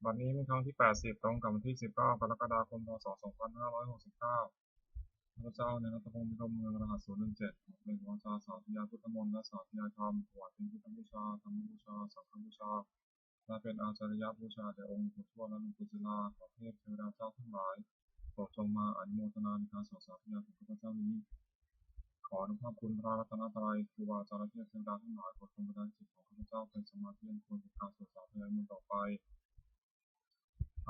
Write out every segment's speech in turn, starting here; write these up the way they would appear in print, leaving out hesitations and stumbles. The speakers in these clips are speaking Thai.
บัดนี้เป็นครั้งที่80ตรงกับวันที่19กรกฎาคมพศ2569ข้าพเจ้าในรัตพงศ์มิตรเมืองรหัส017เป็นวาจาสาธยายพุทธมนต์และสาธยายธรรมถวายเป็นพุทธบูชาธรรมบูชาสังฆบูชาและเป็นอาจาริยบูชาแด่องค์ปู่ทวดและหลวงปู่ศิลาขอเทพเทวดาเจ้าทั้งหลายโปรดจงมาอนุโมทนาในการสวดสาธยายของข้าพเจ้านี้ขออนุภาพคุณพระรัตนตรัยครูบาอาจารย์และเทพเทวดาทั้งหลายโปรดจงประทานจิตของข้าพเจ้าเป็นสมาธิอันควรแก่การสวดสาธยายมนต์ต่อไป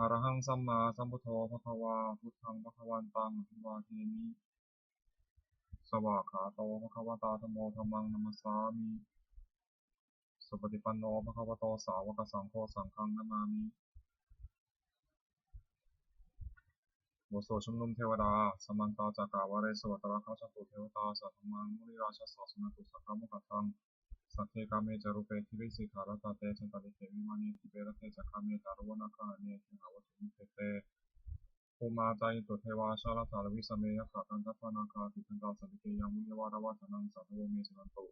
อะระหังสัมมาสัมพุทโธภะคะวาพุทธังภะคะวันตังอภิวาเทมิสวากขาโตภะคะวตาธัมโมธัมมังนัมมัสสามิสุปฏิปันโนภะคะวะโตสาวกสังโฆสังฆังนามามิบทสวดชุมนุมเทวดาสมมันตาจากาวาเรสวัตระคัจฉตุเทวตาสัทธมังมุนิราชสสนตุสักขะมุขตังสัทเทกาเมจารุเปทิริสิขารตาเตจันตริเขวิมานีทิเปรเตจักขะเมตารุวนาคาเนทิหาวัตถุมิเตเต ภูมาจายิตุเทวาชาลสารวิสเมยขะกันทัพพนาคาติทันตาสันติเกยังมุญยวาระวะธนังสัทโวเมสุนันตุ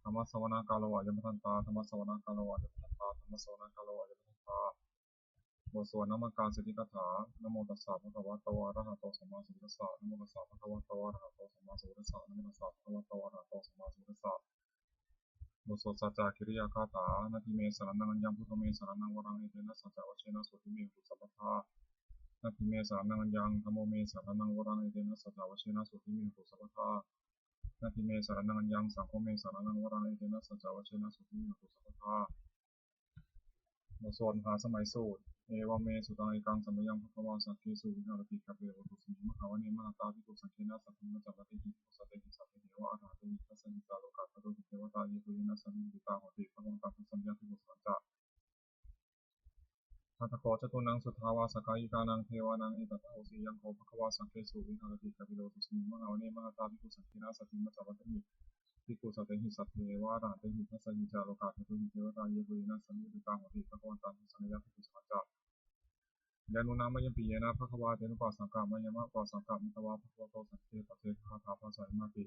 ธรรมสวนาคาโลอายัมพันตาธรรมสวนาคาโลอายัมพันตาธรรมสวนาคาโลอายัมพันตาบทสวดนามการสิทธิกถานโมตัสสะภะคะวะโตอะระหะโตสัมมาสัมพุทธัสสะนโมตัสสะภะคะวะโตอะระหะโตสัมมาสัมพุทธัสสะนโมตัสสะภะคะวะโตอะระหะโตสัมมาสัมพุทธัสสะบทสวดสัจจกิริยาคาถานาทิเมสรนังอัญญังพุทโธเมสรนังวรังเอเตนะสัจจวเชนะสุติเมหุสัพพทา นาทิเมสานังอัญญังธโมเมสารนังวรังเอเตนะสัจจาวชินะสุติเมหุสัพพทานาทิเมสารนังอัญญังสังโฆเมสารนังวรังเอเตนะสัจจาวชินะสุติเมหุสัพพทาบทสวดมหาสมัยสูตรเอวเมสุตังเอกังสัมยังภควาสักเกสุวิหารติกัปเปโอตุสมิมหาวเนมหาตาภิกขุสังเกนะสัพพิมจัปติหิโสติหิสัพพิเทวะอาหารตุหิทัสสนิจาโลกัสสะตุหิเทวตาเยปุยนะสัมมิติตาโหติพระองค์ตัสสะสัญญาภิกขุสัจจะ ทัตถโคจตุนังสุทธาวาสกายิกานังเทวานังเอตัตโหสียังโคภควาสังเกสุวิหารติกาปิโลตุสมิมหาวเนมหาตาภิกขุสังฆนาสติมัจจวัตถิภิกขุสัตถิสัพเพวะอรหันติทัสสนิจาโลกาภตุหิเทวตาเยปุยนะสัมมิติตาโหติภะคะวันตังสัญญาภิกขุสัจจะยานุนามยังปีเยนะภะคะวาเตนุปัสสังกามายามะปัสสังกามิตวะภะคะวะโตสัจเจปเจคาถาภาษาอิมาติ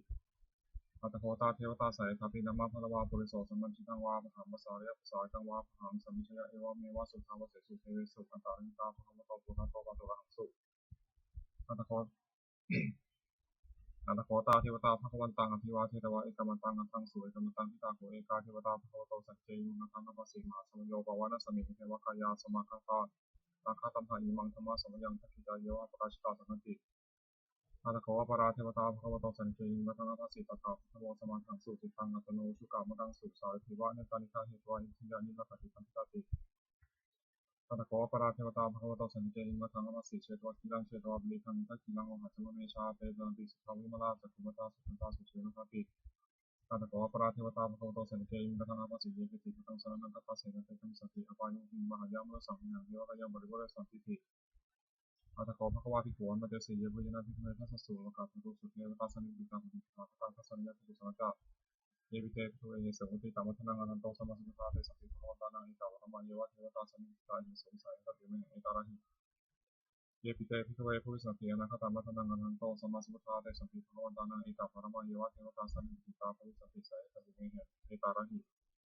อัตโคตาเทวตาสายทัพพินามาพะละวาปุริโสสัมมันชิตังวาปะหังมัสสาริยปัสสาตังวาปะหังสัมมิชยะเอวะเมวะสุทธาวะเสสุเทเวสุอันตาริตาภะคะวะโตปุระโตปะตุระหังสุอัตโคอัตโคตาเทวตาภะคะวันตังอภิวาเทตวะเอกมันตังอันตังสุเอกมันตังทิตาโขเอกาเทวตาภะคะวะโตสัจเจยุนะคังคัปปะสิมาสมโยปวานะสมิเทวะกายาสมาคาตาอาคาตัมหาอิมังธรรมะสมยังทักขิตาเยวะปะราชิตาสันติ อาตโขวปราเทวตาภควโตสันเกยิมัตงทัสสิตถาภควสมาทังสุติตังอัตโนสุกามกังสุสาริวะเนตานิกาเหตวานิทิยานิรัตติปันติติอาตโขวปราเทวตาภควโตสันเกยิมัตงทัสสิเชตวะกิลังเชตวะบลิคังทักกิลังโอหัจจวเมชาเตจันติสุขาวิมลาจักขุมตาสุขันตาสุเชนะคติอาตโขวปราเทวตาภควโตสันเกยิมัตงทัสสิเยกิติปังสรนังกัปปะเสนะเตตังสติอปายุหิมหายามรสังหินังเยวะกายามบริวารสันติติ อาตโกภควาภิกขุอันมาเตสีเยบุญนาภิกขุเนทัสสุโลกาภุสุเทวตาสนิปิตังภิกขุทัสสะนิยภิกขุสังฆะเยวิเตภิกขุเอเสมุติตามัทนังอนันโตสัมมาสัมพุทธาเตสัพพิภวันตานังอิตาวะธรรมเยวะเทวตาสนิปิตาอิสงสัยตัดเยเมเอตาระหิเยปิเตภิกขุเอภูริสังเกนะคตามัทนังอนันโตสัมมาสัมพุทธาเตสัพพิภวันตานังอิตาวะธรรมเยวะเทวตาสนิปิตาภูริสังเกสัยตัดเยเมเอตาระหิ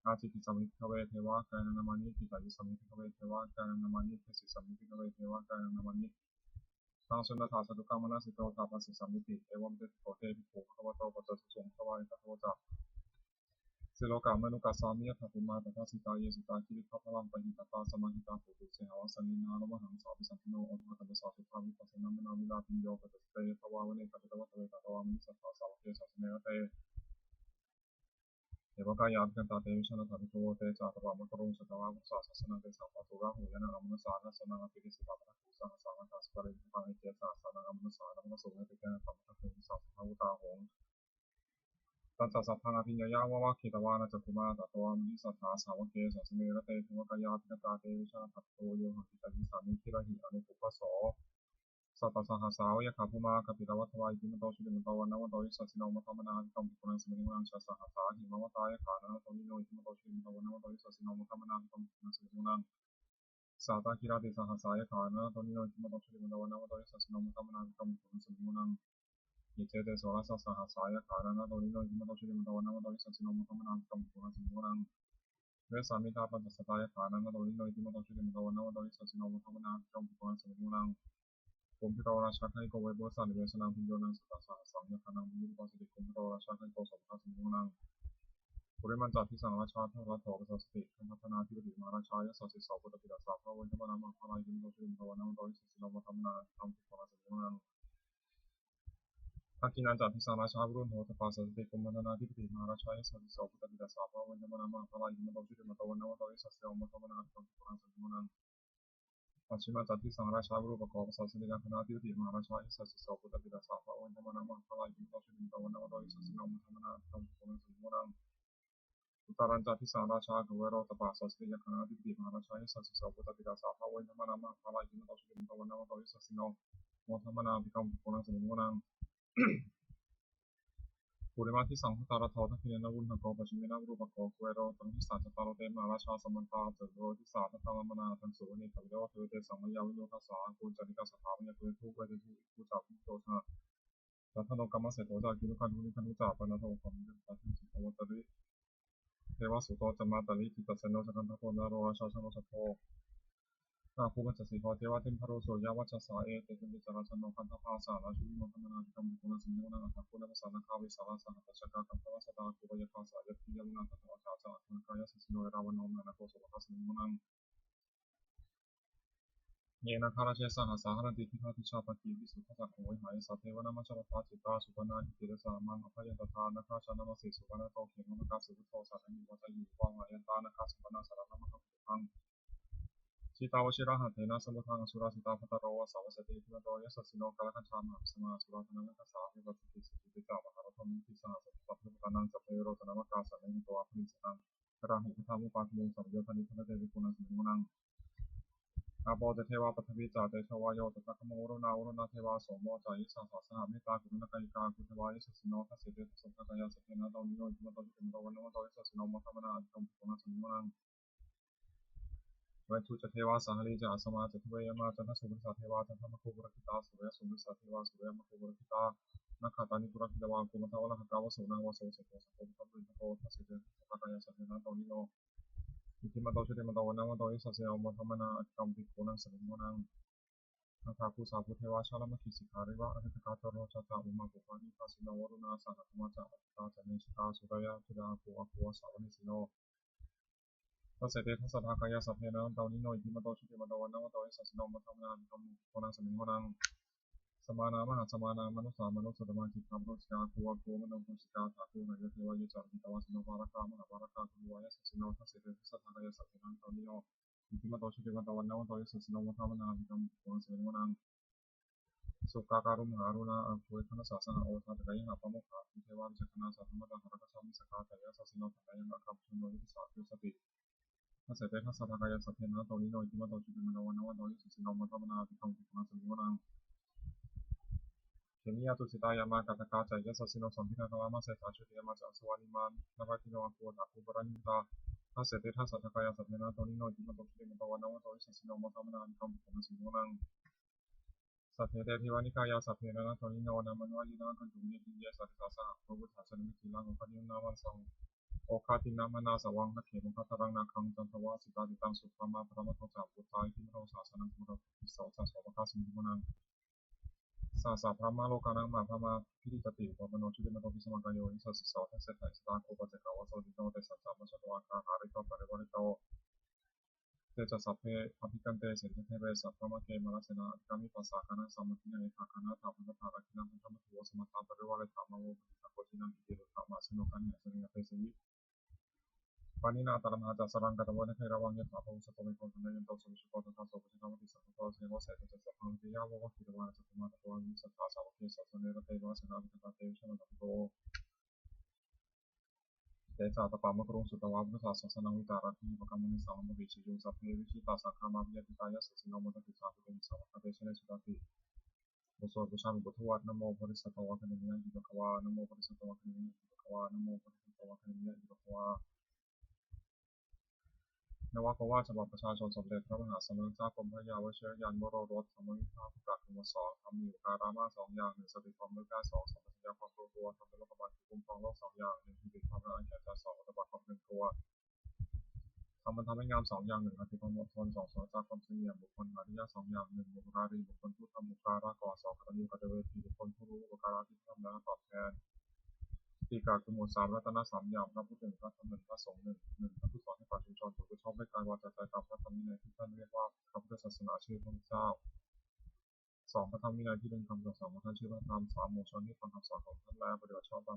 อาจิติสัมมิทเวเทวะกายนามานิจิตายิสัมมิทเวเทวะกายนามานิเทสิสัมมิทเวเทวะกายนามานิ ตังสุนันทาสตุกรรมนาสิโตตาปัสสิสัมมิติเอวัมเตโตเตภิกขุภควโตปัจจตุสงฆ์ภวายตถาคตสิโลกามนุกัสสามิยถาภูมาตถาสิตาเยสิตาคิริภพลังปะหิตตาสมาหิตาภูตุเสหวสันนินาลมหังสาวิสัมพิโนอัตถะตัสสะสุทธาวิปัสสนามนาวิลาปิโยปัจจเตภวาวเนกัจจวัตเวตตวามิสัทธาสาวกเกสัสเนเตเอวกายาภิกันตาเตมิชนะถาภิกขโวเตจาตวามะกรุงสุตวามุสาสัสนังเตสัพพะตุระหูยนะอมนุสานะสนังอภิริสิตาภะคุสังสามังคัสปะริภังเอเจสาสนังอมนุสานังมะสุเมติเกนะธรรมะคุสัสสะหุตาหง ตัสสะสัพพังอภิญญายาวะวะคิตวานะจักขุมาตตวามิสัทธาสาวกเกสัสเมระเตภวกายาภิกตาเตวิชาตัตโตโยหังคิตาวิสามิคิระหิอนุปุปปะโสสัตตสหสาวยะขาภูมากัปิตวัตวายติมโตชุติมโตวันนวันโตยิสัสสิโนมะธรรมนาภิกรมภิกขุนังสมิงวังชาสหสาหิมะวตายะขานะโตนิโนอิติมโตชุติมโตวันนวันโตยิสัสสิโนมะธรรมนาภิกรมภิกขุนังสมิงวังสาตาคิราติสหสายะขานะโตนิโนอิติมโตชุติมโตวันนวันโตยิสัสสิโนมะธรรมนาภิกรมภิกขุนังสมิงวัง อิเจเตโสรัสสะหาสายะขานันโตนิโนอิมโตชิริมโตนะมโตวิสัสสิโนมะคะมะนังกัมปุระสัมปุรัง เวสามิตาปัญจสตายฐานังโดนิโนอิติมโตชุติมโตวันนวโดยสัสสิโนมัทมนาจอมปุกนังสมิมุนังกุมพิโรราชาไคโกเวโบสันเวสนังพิโยนังสุตตาสังยคานังมิยุปสิติกุมพิโรราชาไคโกสมทัสสมิมุนังปุริมันจัตทิสังราชาทรัตโถกสัสติพัฒนาธิปติมาราชายสัสสิสาวปุตติดาสาภาวันธมนามังคลายอิติมโตชุติมโตวันนวโดยสัสสิโนมัทมนาจอมปุกนังสมิมุนังทักขินันจัตทิสังราชาบุรุษโหตปาสัสติกุมพัฒนาธิปติมาราชายสัสสิสาวปุตติดาสาภาวันธมนามังคลายอิติมโตชุติมโตวันนวโดยสัสสิโนมัทมนาจอมปุกนังสมิมุนังปัจฉิมจัตติสังราชาบุรุษประกอบสัสสินิคณาธิปติมหาราชาสัสสิสาวปุตติดาสาภาวันธมนามังคลายอิติมโตชุติมโตวันนวโดยสัสสิโนมัทมนาจอมปุกนังสมิมุนังอุตรัญจัตติสังราชากเวโรตปาสัสสิยคณาธิปติมหาราชาสัสสิสาวปุตติดาสาภาวันธมนามังคลายอิติมโตชุติมโตวันนวโดยสัสสิโนมัทมนาภิกขุปุกนังสมิมุนังปุริมาทิสังฆตาระทอทักขิเนนวุณหโกปัจฉิมนารูปโกเวโรตังทิสัจจตารเตมหาราชาสมันตาเจโรทิสาทัตตามนาทังสุวเนขวิโรเทเตสังมยาวิโยทัสสากุญจนิกาสถาวิญญาณทุกเวทีทุกจักทุกโตชะรัตโนกรรมเสโตจากินุคันทุนิคันทุจาปนโตของยุตตัทิสุภวตริเทวสุโตจมาตริทิตัสเสโนจักันทโทนารราชาชโนสโพนาภูมิจัสสิโทเทวะเทมพโรโสยาวัชสาเอเตติมิจาราชโนคันทภาสาราชุวิมคัมนาภิกรรมบุคคลสมิโนนาคัคุณภาษานาคาวิสาราสหัตชกาคัมภวสตาคุปยภาษายติยมุนาคัตวะชาจาคุณกายสัสโนราวนอมนาโกสวะสมิโนนังเยนะคาราเชสหัสสาหรันติทิฆาทิชาปฏิวิสุทธัสสะโหยหายสัตเทวนามัชรตาจิตตาสุปนาอิติระสามังอภัยตถานาคาชานามาสิสุปนาโตเขมนาคาสุพุทโธสัตถิวัจยิวังอายันตานาคาสุปนาสารนามังคุพังชิตาวชิระหัตเถนะสมุทังสุราสิตาพัตโรวสาวสติทิมันโตยสัสสิโนกาลคัญชามหาสมาสุราธนังกัสสาหิวัตติสุติจามหารธมิทิสหัสสัพพุทธานังสัพเพโรตนามกาสันนิโตอภินิสนังราหุพุทธามุปาทมุสัมโยธานิพระเตวิปุณัสมิมุนังอาโปเตเทวาปฐวิจาเตชวายโยตตะขโมรุณาอุรุณาเทวาโสโมจายิสาสาสหเมตตากุณกายิกากุเทวายิสสิโนทัสสิเตสัพพะกายาสเทนะตอนิโนอิมตติเตมตวันโนตยิสสิโนมัทมนาอัตตมปุณัสมิมุนังเวทุจเทวาสหลีจาสมาจทเวยมาจันทสุบริสาเทวาจันทมคุบุรคิตาสุเวสุบริสาเทวาสุเวมคุบุรคิตานักขัตานิปุรคิตวากุมทาวะหะกาวสุนังวโสเสโตสัพพะปุริโตทัสสิเตสัพพะกายาสเทนะตอนิโนอิติมโตชุติมโตวันโนตยิสสิโนมัทมนาอัตตมปุณัสมิมุนังนาคาภูสาภูเทวาชาลมคิสิการิวะอริตกาตโรชาตาอุมาปุปานิคาสิโนวรุณาสหัตมาจาอัตตาจันนิชตาสุรยาจุดาภูอภูวสาวนิสิโนทัสเสเตทัสสะทากายาสัพเพนะตานิโนอิติมโตชุติมโตวันโนตยิสสิโนมัทมนาอัตตมปุณัสมิมุนังสมานามหาสมานามนุสามนุสุตมาจิตามรุสิกาภูอภูมโนภูสิกาถาภูนายเทวายจาริตวาสิโนภารคามหาภารคาภูวายสัสสิโนทัสเสเตทัสสะทากายาสัพเพนะตานิโนอิติมโตชุติมโตวันโนตยิสสิโนมัทมนาอัตตมปุณัสมิมุนังสุกาการุมหารุณาอังคุยคณะสาสนาโอทาตะกายหาปมุขาภูเทวาจักนาสัทธมัตตาหารกชามิสกาตยาสัสสิโนทัตยังกัปชุนโนยิสาตุสติทัสเสเตทัสสะทากายสัพเพนะโตนิโนอิติมโตชุติมโตวันโนโตยิสสิโนมัทมนาภิกขุปุณัสมิมุนังเขมิยาตุสิตายามากัตกาจายสัสสิโนสัมพินาคาวามาเสตาชุติยามาจัสวานิมานนาภคิโนอังคุถาภูปรานิตาทัสเสเตทัสสะทากายสัพเพนะโตนิโนอิติมโตชุติมโตวันโนโตยิสสิโนมัทมนาภิกขุปุณัสมิมุนังสัพเพเตทิวานิกายาสัพเพนะนะโตนิโนนามนุอายินาคันตุมิติเยสัตตาสะพระพุทธาสนมิติลังโอคาตินามันสังโอคาตินามานาสวังนักเขมุขตรังนาคังจันทวาสิตาติตังสุภามาพระมโตจาปุตตาอิทิมโรสาสนังปุระพิสาวจาสวะคาสิมิมุนังสาสะพระมาโลกานังมาพระมาพิริตติปปโนชุติมโตพิสมังกายโยอิสัสสิสาวทัสเสตัยสตาโคปะเจกาวะโสติโตเตสัจจามัชตวาคาหาริโตปะริวริโตเตจัสสัพเพอภิกันเตเสนเทเรสัพพมะเกมรัสนากามิปัสสะคณะสัมมติเนธาคณะธรรมะธาราคินังพุทธมัตถุวสมัตตาปริวาริธรรมโวปฏิสังโฆทินังอิติรุธรรมะสนุกัญญะสนิยเตสิปานินาตระมหาจัสสรังกัตวะนะเทระวังยะถาโพสโตมิโกธันยันโตสุวิชุโกตถาโสปจิตามติสัพพะเสวะเสตจัสสะพังติยาวะวะคิตวานะจัตตมาตะวะมิสัทธาสาวะเกสัสสเนระเตวะสนาภิกตาเตวิชนะตัพโตเตจาตปามะกรุงสุตวะพุทธาสัสนังวิตารัติปะกัมมุนิสังมวิชิโยสัพเพวิชิตาสังฆามาภิยติกายะสัสสิโนมตติสาธุเตมิสาวะเตชะเนสุตติบุษบุชามิบุตรวัดนโมปริสัตวะคเนมิยะอิบะคะวานโมปริสัตวะคเนมิยะอิบะคะวานโมปริสัตวะคเนมิยะอิบะคะวานวากว่าฉบับประชาชนสมเด็จพระมหาสมณเจ้ากรมพระยาวชิรยานวโรรสธรรมวิภาคประกาศคำสอนทำอยู่การามาสองอย่างหนึ่งสติความรู้ได้สองสัมปชัญญะความรู้ตัวทำเป็นโลกบัณฑิตคุ้มครองโลกสองอย่างหนึ่งที่ติดความละอายแก่ใจสองปฏิบัติความเป็นตัว มันทำให้งาม2อย่าง1อาทิความอดทน2สนจากความเสงี่ยมบุคคลหาได้ยาก2อย่าง1บุปการีบุคคลผู้ทำบุปการะก่อ2กตัญญูกตเวทีบุคคลผู้รู้อุปการะที่ทำแล้วตอบแทนตีกาคือหมวด3รัตนะ3อย่างพระพุทธ1พระธรรม1พระสงฆ์1พระผู้สอนให้ปฏิบัติชนผู้ชอบด้วยกายวาจาใจตามพระธรรมวินัยที่ท่านเรียกว่าพระพุทธศาสนาชื่อพระพุทธเจ้า2พระธรรมวินัยที่เป็นคำสอนของท่านชื่อพระธรรม3หมู่ชนที่ฟังคำสอนของท่านและปฏิบัติชอบตาม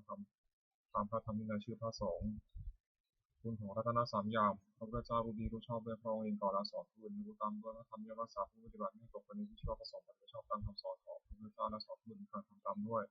พระธรรมวินัยชื่อพระสงฆ์คุณของรัตนะ3อย่างพระพุทธเจ้ารู้ดีรู้ชอบด้วยพระองค์เองก่อนและสอนผู้อื่นรู้ตามด้วยพระธรรมย่อมรักษาผู้ปฏิบัติไม่ตกไปในที่ชั่วประสงค์ปฏิบัติชอบตามคำสอนของพระพุทธเจ้าและสอนผู้อื่นการทำตามด้วย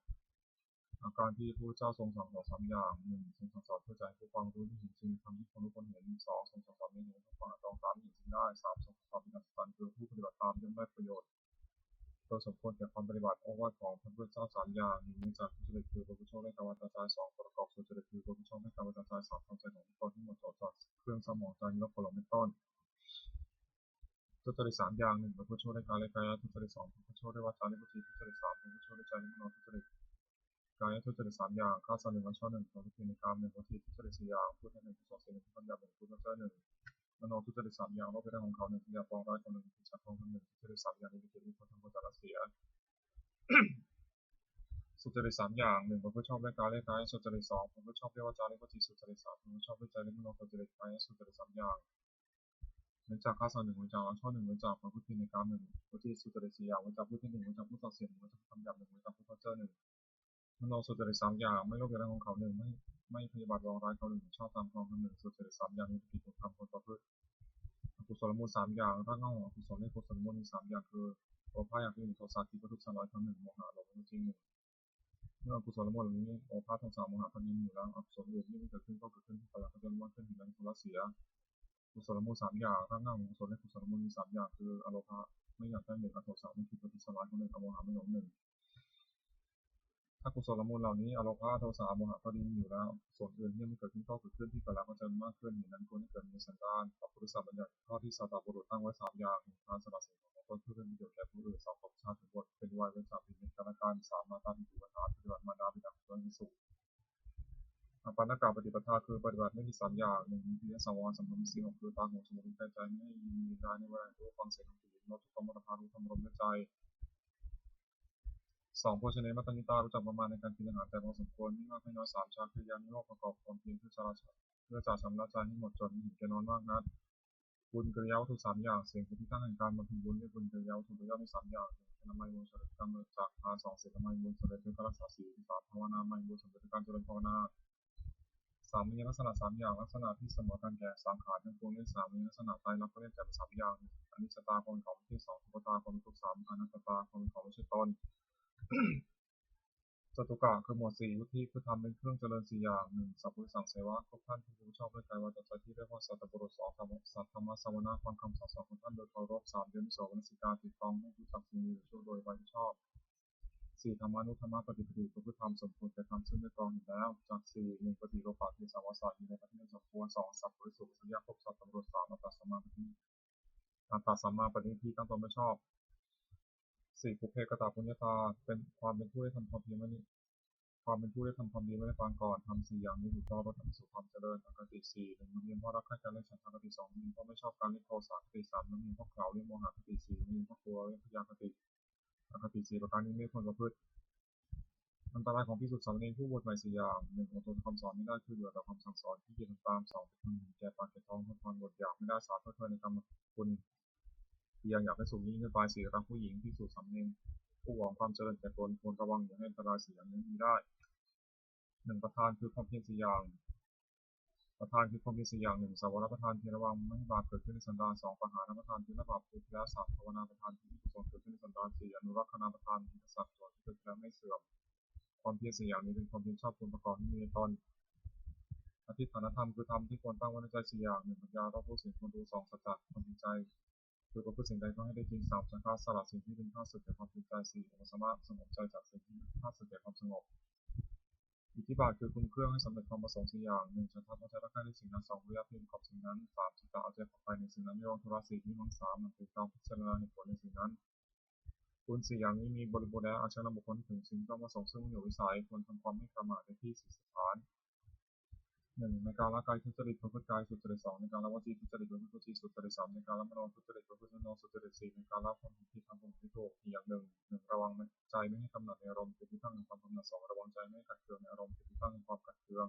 อาการที่พระพุทธเจ้าทรงสั่งสอน3อย่าง1ทรงสั่งสอนเพื่อใจผู้ฟังรู้ที่เห็นจริงทำที่คนรู้คนเห็น2ทรงสั่งสอนในเหตุผู้ฟังตรงตามเห็นจริงได้3ทรงสั่งสอนเป็นอัศจรรย์คือผู้ปฏิบัติตามย่อมได้ประโยชน์โดยสมควรแก่ความปฏิบัติโอวาทของพระพุทธเจ้า3อย่าง1มาจากผู้เจริญคือพระพุทธเจ้าได้กาวาจาใจ2ประกอบสุจริตคือพระพุทธเจ้าได้กาวาจาใจ3ความใจของตนที่หมดจดจากเครื่องสมองใจลบผลเป็นต้นทุจริต3อย่าง1พระพุทธเจ้าได้กายและกายทุจริต2พระพุทธเจ้าได้วาจาและวจีทุจริต3พระพุทธเจ้าได้ใจและมโนทุจริตกายทุจริต3อย่างฆ่าสัตว์1ละช่อ1ประพฤติในกาม1วจีทุจริต4อย่างพูดให้1ผู้สอน4 1ผู้ปัญญา1ผู้เข้าใจ1มโนทุจริต3อย่างโลภเป็นของเขา1ปัญญาปองร้ายคน1ชักของคน1ทุจริต3อย่างนี้เป็นที่คนทำบุญแต่ละเสียสุจริต3อย่าง1ประพฤติชอบด้วยกายและกายสุจริต2ประพฤติชอบด้วยวาจาและวจีสุจริต3ประพฤติชอบด้วยใจและมโนสุจริตกายสุจริต3อย่างเว้นจากฆ่าสัตว์1เว้นจากละช่อ1เว้นจากประพฤติในกาม1วจีสุจริต4อย่างเว้นจากพูดที่1เว้นจากพูดส่อเสียด1เว้นจากคำหยาบ1เว้นจากพูดเพ้อเจ้อ1มโนสุจริต3อย่างไม่โลภในของเขา1ไม่พยาบาทวองร้ายเขา1ชอบตามครอง1สุจริต3อย่างนี้ผิดกฎธรรมคนประพฤติอกุศลมูล3อย่างรากเหง้าของอกุศลและกุศลมูลมี3อย่างคือโลภะอย่างที่1โทสะที่ประทุษร้ายเขา1โมหะหลงจริง1เมื่ออกุศลมูลเหล่านี้โลภะโทสะโมหะพอดีอยู่แล้วอกุศลอื่นที่ไม่เกิดขึ้นก็เกิดขึ้นที่กำลังจะว่าขึ้นถึงนั้นคนละเสียกุศลมูล3อย่างรากเหง้าของกุศลและกุศลมูลมี3อย่างคืออโลภะไม่อยากได้1อโทสะไม่คิดประทุษร้ายเขา1อโมหะไม่หลง1ถ้ากุศลมูลเหล่านี้อโลภะโทสะโมหะพอดีอยู่แล้วส่วนอื่นที่ไม่เกิดขึ้นก็เกิดขึ้นที่กำลังจะมากขึ้นอย่างนั้นควรให้เกิดมีสันดานพระพุทธศาสนาบัญญัติข้อที่สัตบุรุษตั้งไว้3อย่างการสละสิ่งของตนเพื่อเป็นประโยชน์แก่ผู้อื่น2ของชาติทั้งหมดเป็นวัยเว้นจากปีนี้การการ3มาตาปิฎกถาปฏิบัติมารดาบิดาของตนให้สุขอปันนกาปฏิปทาคือปฏิบัติไม่มี3อย่าง1มีพิยสังวรสำรวมศีล6คือตาหูจมูกลิ้นกายใจไม่ให้มีกายในเวลารู้ฟังเสียงของผู้หญิงลดทุกขโมลภารู้ธรรมรมด้วยใจ2โภชเนมัตตัญญิตารู้จักประมาณในการกินอาหารแต่พอสมควรไม่มากไม่น้อย3ชาคือยานิโรธประกอบความเพียรเพื่อจ่าชำระใจให้หมดจดไม่เห็นแก่นอนมากนักบุญกริยาวัตถุ3อย่างเสียงคือที่ตั้งแห่งการบำเพ็ญบุญด้วยบุญกริยาวัตถุย่อมมี3อย่าง1นามัยบุญสำเร็จกรรมจากทาน2ศีลนามัยบุญสำเร็จด้วยการรักษาศีล3ภาวนามัยบุญสำเร็จด้วยการเจริญภาวนา3มีลักษณะ3อย่างลักษณะที่เสมอกันแก่สังขารทั้งปวงด้วย3มีลักษณะตายรักก็เรียกแต่3อย่างอนิจจตาความเป็นของไม่ใช่2ทุกขตาความเป็นทุกข์3อนัตตาความเป็นของไม่ใช่ตนจตุกะคือหมวด4วิธีคือทำเป็นเครื่องเจริญ4อย่าง1สัพพุริสังเสวะครบท่านผู้รู้ชอบด้วยกายวาจาใจที่เรียกว่าสัตบุรุษ2สัทธรรมสวนาฟังคำสอนของท่านโดยเคารพ3เดือนโสวรสิกาติดตองให้รู้จักสิ่งนี้ช่วยโดยไว้ชอบ4ธรรมานุธรรมะปฏิปติก็คือธรรมสมควรแก่ธรรมซึ่งได้กรองอยู่แล้วจาก4 1ปฏิโลภะคือสาวาสะอยู่ในประเทศสมควร2สัพพุริสุสัญญาครบสัตบุรุษ3อัตตสัมมาปฏิที่ตั้งตนไม่ชอบ4ปุเพกตาปุญญาตาเป็นความเป็นผู้ได้ทำความเพียรความเป็นผู้ได้ทำความดีไม่ได้ฟังก่อนทำ4อย่างนี้ถูกต้องเราทำสู่ความเจริญอคติ4 1มันมีเพราะรักใคร่กันและฉันทะคติ2มีเพราะไม่ชอบการเล่นโทสะคติ3มันมีเพราะเกล่าวเรื่องโมหะคติ4มีเพราะกลัวเรื่องพยาคติอคติ4ประการนี้ไม่ควรประพฤติอันตรายของภิกษุสามเณรผู้บวชใหม่4อย่าง1อดทนคำสอนไม่ได้คือเบื่อต่อคำสั่งสอนที่เกียจทำตาม2เป็นคนเห็นแก่ปากแก่ท้องทนความอดอยากไม่ได้3เพื่อเพลินในกรรมคุณอยากให้สูงยิ่งขึ้นไป4รักผู้หญิงภิกษุสามเณรผู้หวังความเจริญแก่ตนควรระวังอย่าให้อันตราย4อย่างนี้มีได้1ประธานคือความเพียร4อย่างประธานคือความเพียร4อย่าง1สาวรประธานคือระวังไม่ให้บาปเกิดขึ้นในสันดาน2ปหานประธานคือละบาปคือพระ3ภาวนาประธานคือกุศลเกิดขึ้นในสันดาน4อนุรักษณประธานคือสัตว์ส่วนที่เกิดแล้วไม่เสื่อมความเพียร4อย่างนี้เป็นความเพียรชอบคุณประกอบที่มีในตนอธิษฐานธรรมคือธรรมที่ควรตั้งไว้ในใจ4อย่าง1ปัญญาต้องรู้สิ่งควรรู้2สัจจะความจริงใจคือประพฤติสิ่งใดก็ให้ได้จริง3สังฆาสละสิ่งที่เป็นข้าศึกแก่ความจริงใจ4อุปสมะสงบใจจากสิ่งที่เป็นข้าศึกแก่ความสงบอิทธิบาทคือคุณเครื่องให้สำเร็จความประสงค์4อย่าง1ฉันทำเอาใจรักใคร่ในสิ่งนั้น2พยายามเพียรขอบสิ่งนั้น3จิตตะเอาใจฝักใฝ่ในสิ่งนั้นไม่วางธุระ4ที่มัง3มันคือการพิจารณาเหตุผลในสิ่งนั้นคุณ4อย่างนี้มีบริบูรณ์แล้วอาชญะบุคคลถึงสิ่งต้องประสงค์ซึ่งอยู่วิสัยควรทำความไม่ประมาทในที่สิสถาน 1. ในการละกายทุจริตประพฤติกายสุจริต 2. ในการละวจีทุจริตประพฤติวจีสุจริต 3. ในการละมโนทุจริตประพฤติมโนสุจริต 4. ในการละความผิดทำความผิดถูกอย่างหนึ่ง ระวังใจไม่ให้กำหนัดในอารมณ์เป็นที่ตั้งแห่งความกำหนัด 2. ระวังใจไม่ให้ขัดเคืองในอารมณ์เป็นที่ตั้งแห่งความขัดเคือง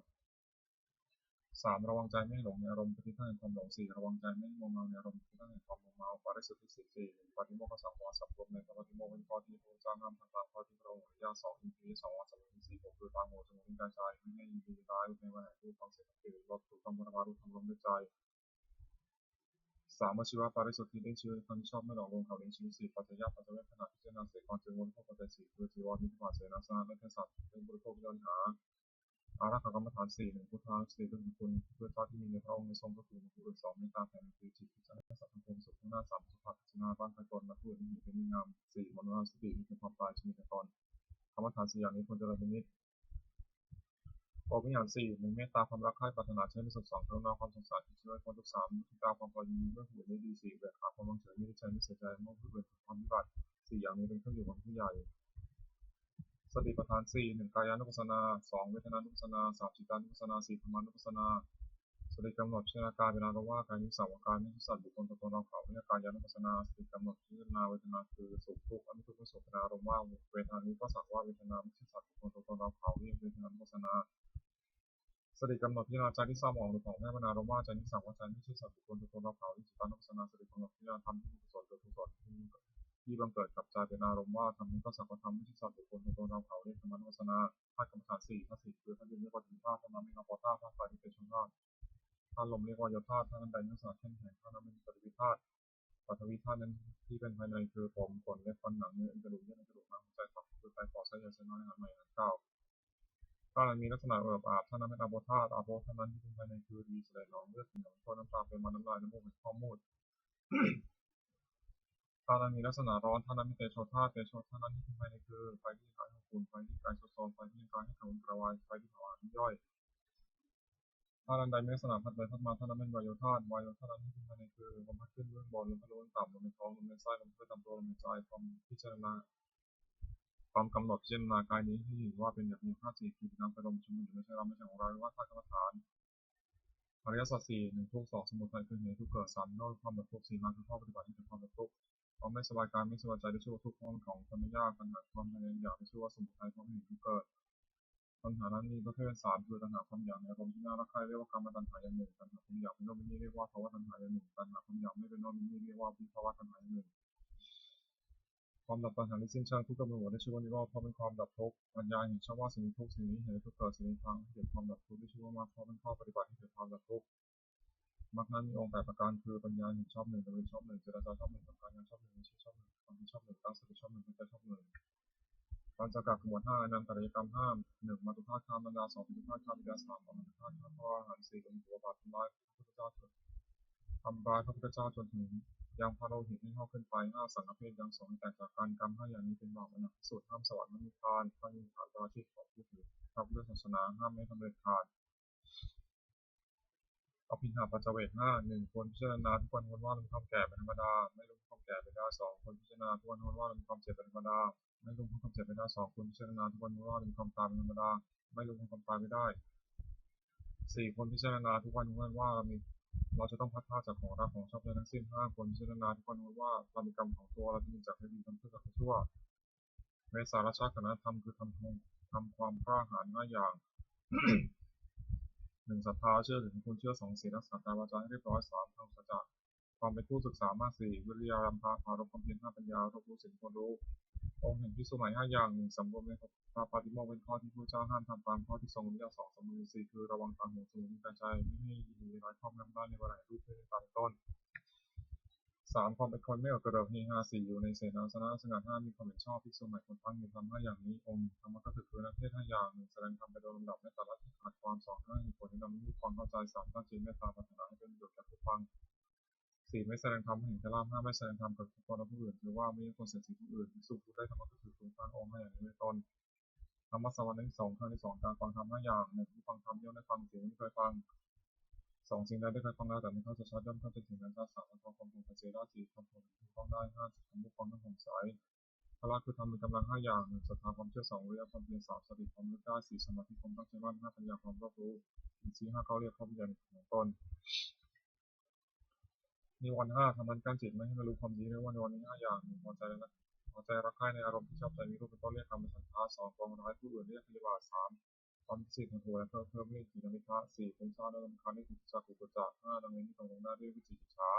3. ระวังใจไม่ให้หลงในอารมณ์เป็นที่ตั้งแห่งความหลง 4. ระวังใจไม่ให้มัวเมาในอารมณ์เป็นที่ตั้งแห่งความมัวเมาปาริสุทธิศีล 4. ปาฏิโมกขสังวรสำรวมในปาฏิโมกข์เป็นข้อที่พระพุทธเจ้าห้ามทำตามข้อที่พระองค์อนุญาต 2. อินทรีย์2. วาสนาอินทรีย์ 6. คือตาหูจมูกลิ้นกายใจไม่ให้ยินดีร้ายในวันไหนรูปฟังเสียงกลิ่นรสถูกต้องบรรลุธรรมลมด้วยใจ 3. วชิวะปาริสุทธิได้ชื่อความชอบไม่หลอกลวงเขาเลี้ยงชีวิต 4. ปัจจยปัจจเวคขณะพิจารณาเสกก่อนจึงวนพบปัจจัย 4. คือจีวรมิถบาทเสนาสนะและเภสัชเป็นบริโภคย้อนหาอารักขกรรมฐาน 4. 1. พุทธานุสติเป็นคุณเพื่อเจ้าที่มีในพระองค์ในทรงก็คือผู้อื่น 2. เมตตาแผ่ในคือจิตพิจารณาสัตว์ทั้งปวงสุขข้างหน้า 3. สุภาพพิจารณาบ้านใครตนและผู้อื่นที่มีเป็นงาม 4. มโนสติมีความตายชีวิตในตนกรรมฐาน 4 อย่างนี้ควรเจริญเป็นนิจพรหมวิหาร 4. 1. เมตตาความรักใคร่ปรารถนาใช้ไม่สุข 2. กรุณาความสงสารช่วยคนทุก 3. มุทิตาความพอยินดีเมื่อผู้อื่นได้ดี 4. เบียดขาความบังเฉยไม่ได้ใจไม่เสียใจเมื่อผู้อื่นทำวิบัติ 4. อย่างนี้เป็นเครื่องอยู่ของผู้ใหญ่สติปัฏฐาน 4. 1. กายานุปัสสนา 2. เวทนานุปัสสนา 3. จิตานุปัสสนา 4. ธรรมานุปัสสนาสติกำหนดพิจารณากายเวลาเราว่ากายนี้สังวรกายไม่ใช่สัตว์บุคคลตัวตนเราเขาเรียกกายานุปัสสนาสติกำหนดพิจารณาเวทนาคือสุขทุกข์อนุทุกข์ไม่สุขอารมณ์ว่าเวทนานี้ก็สักว่าเวทนาไม่ใช่สัตว์บุคคลตัวตนเราเขาเรียกเวทนานุปัสสนาสติกำหนดพิจารณาใจที่เศร้าหมองหรือผ่องแผ้วนาอารมณ์ว่าใจนี้สักว่าใจไม่ใช่สัตว์บุคคลตัวตนเราเขาเรียกจิตานุปัสสนาสติกำหนดพิจารณาธรรมที่มีกุศลหรือกุศลที่บังเกิดกับใจเป็นอารมณ์ว่าธรรมนี้ก็สักว่าธรรมไม่ใช่สัตว์บุคคลตัวตนเราเขาเรียกธรรมานุปัสสนาธาตุกรรมฐาน 4. ธาตุ 4. คือธาตุดินเรียกว่าดินธาตุธาตุน้ำเรียกว่าปอธาตุธาตุไฟที่เป็นชนธาตุธาตุลมเรียกว่าโยธาตุธาตุน้ำใดเนื้อสัตว์เข้มแข็งธาตุน้ำเป็นปฐวีธาตุปฐวีธาตุนั้นที่เป็นภายในคือผมขนเล็บฟันหนังเนื้อกระดูกเยื่อในกระดูกม้ามหัวใจตับคือไตปอดไส้ใหญ่ไส้น้อยอาหารใหม่อาหารเก่าธาตุนั้นมีลักษณะเอิบอาบธาตุนั้นเป็นอาโปธาตุอาโปธาตุนั้นที่เป็นภายในคือดีเสลดหนองเลือดเหนียวข้อน้ำตาเป็นมันน้ำลายน้ำมูกเป็นข้อมูดธาตุนั้นมีลักษณะร้อนธาตุนั้นเป็นเตโชธาตุเตโชธาตุนั้นที่เป็นภายในคือไฟที่กายให้อุ่นไฟที่กายโซโซไฟที่กายให้กระวนกระวายไฟที่เผาอาหารย่อยธาตุใดมีลักษณะพัดไปพัดมาธาตุนั้นเป็นวายโยธาตุวายโยธาตุนั้นที่เป็นภายในคือลมพัดขึ้นเบื้องบนลมพัดลงต่ำลมในท้องลมในไส้ลมพัดต่ำตัวลมในใจความพิจารณาความกำหนดพิจารณากายนี้ให้เห็นว่าเป็นอย่างมีธาตุสี่คือน้ำไฟลมชมุนอยู่ไม่ใช่เราไม่ใช่ของเราว่าธาตุกรรมฐานอริยสัจ 4 1 ทุกข์ 2 สมุทัยคือเหตุทุกข์เกิด 3 นิโรธความดับทุกข์ 4 มรรคคือข้อปฏิบัติให้ถึงความดับทุกข์ความไม่สบายกายไม่สบายใจได้ชื่อว่าทุกข์ของคนไม่ยากปัญหาความพยายามอยากได้ชื่อว่าสมุทัยความไม่เห็นทุกข์เกิดปัญหานั้นมีประเภท3คือตัณหาความอยากในอารมณ์ที่น่ารักใคร่เรียกว่ากามตัณหาอย่างหนึ่งตัณหาความอยากเป็นโน่นเป็นนี่เรียกว่าภวตัณหาอย่างหนึ่งตัณหาความอยากไม่เป็นโน่นเป็นนี่เรียกว่าวิภวตัณหาอย่างหนึ่งความดับตัณหาที่สิ้นเชิงทุกข์กับหมดได้ชื่อว่านิโรธเพราะเป็นความดับทุกข์ปัญญาเห็นชอบว่าสิ่งนี้ทุกข์สิ่งนี้เหตุทุกข์เกิดสิ่งนี้ทางเกิดความดับทุกข์ได้ชื่อว่ามรรคเพราะเป็นข้อปฏิบัติให้เกิดความดับทุกข์มรรคนั้นมีองค์8ประการคือปัญญาเห็นชอบหนึ่งดำเนินชอบหนึ่งเจรจาชอบหนึ่งทำการงานชอบหนึ่งวิชิตชอบหนึ่งความชอบหนึ่งตั้งสติชอบหนึ่งเป็นใจชอบหนึ่งการจักรหมวด5นันตริยกรรมห้าม1มาตุภาคข้ามบรรดา2ปิตุภาคข้ามบิดา3อนันตภาคข้ามพ่ออาหาร4เป็นตัวบาปทำร้ายพระพุทธเจ้าทำร้ายพระพุทธเจ้าจนถึงยังพระโลหิตให้เข้าขึ้นไป5สังฆเพศยัง2แตกจากการกรรม5อย่างนี้เป็นบาปอนัตสุดห้ามสวรรค์นิพพานพระนิพพานประชิตของผู้ถือพระพุทธศาสนาห้ามไม่ทำเด็ดขาดอภิหาปัจเจเวก1ควรพิจารณาทุกวันว่าเรามีความแก่เป็นธรรมดาไม่รู้ความแก่ไปได้2ควรพิจารณาทุกวันว่าเรามีความเจ็บเป็นธรรมดาไม่รู้ความเจ็บไปได้2ควรพิจารณาทุกวันว่าเรามีความตายเป็นธรรมดาไม่รู้ความตายไม่ได้4ควรพิจารณาทุกวันว่าเราจะต้องพัดพลาดจากของรักของชอบใจทั้งสิ้น5ควรพิจารณาทุกวันว่าเรามีกรรมของตัวเราจะมีจากให้ดีทำเพื่อกับชั่วเมสาราชาคณะธรรมคือทำความกล้าหาญ5อย่าง1ศรัทธาเชื่อถึงคุณเชื่อ2ศีลรักษากายวาจาให้เรียบร้อย3ทำสัจจะความเป็นผู้ศึกษามาก4วิริยารัมภะภารมความเพียร5ปัญญารบรู้สิ่งควรรู้องค์เห็นพิสูจน์ใหม่5อย่าง1สำรวมในพระปาฏิโมกข์เป็นข้อที่พระเจ้าห้ามทำตามข้อที่ทรงอนุญาต2สำรวม4คือระวังตาหูจมูกลิ้นกายใจไม่ให้ยินดีร้ายครอบงำได้ในเวลารูปเพื่อตามต้น3ความเป็นคนไม่กระเดิดเฮฮา4อยู่ในเสนาสนะสงัด5มีความเห็นชอบพิสูจน์ใหม่คนตั้งอยู่ทำ5อย่างนี้องค์ธรรมก็คือนักเทศ5อย่าง1แสดงธรรมไปโดยลำดับไม่ตัดละที่ขาดความ2ให้ผลที่นำให้ความเข้าใจ3ตั้งใจเมตตาปรารถนาให้เป็นประโยชน์แก่ผู้ฟัง4ไม่แสดงธรรมให้เห็นแก่ลาภ5ไม่แสดงธรรมกับคนและผู้อื่นหรือว่าไม่ให้คนเสียสิ่งผู้อื่นสุขผู้ได้ธรรมก็คือคุณตั้งองค์ให้อย่างนี้เป็นต้นธรรมะสวรรค์ที่2ครั้งที่2การฟังธรรม5อย่าง1ผู้ฟังธรรมย่อมได้ฟังสิ่งที่เคยฟัง2สิ่งใดได้เคยฟังแล้วแต่ไม่เข้าใจชัดย่อมเข้าใจถึงนั้น3ความถูกปฏิเสธได้4ความถูกต้องได้5ทำให้ความต้องสงสัย พละคือทำเป็นกำลัง5อย่าง1ศรัทธาความเชื่อ2วิริยะความเพียร3สติความนึกได้4สมาธิความตั้งใจมั่น5ปัญญาความรอบรู้4 5เขาเรียกความเพียรของตนนิวรณ์5ทำมันกั้นจิตไม่ให้บรรลุความดีเรียกว่านิวรณ์5อย่าง1พอใจรักใคร่ในอารมณ์ที่ชอบใจมีรูปเป็นต้นเรียกกรรมฉันทะ2ปองร้ายผู้อื่นเรียกพยาบาท3ความคิดของตัวและเพิ่มเรียกจิตมิทะ4ฟุ้งซ่านและรำคาญเรียกจิตจักขุกุจจะ5ดังนี้ที่ตรงหน้าเรียกวิจิกิจฉา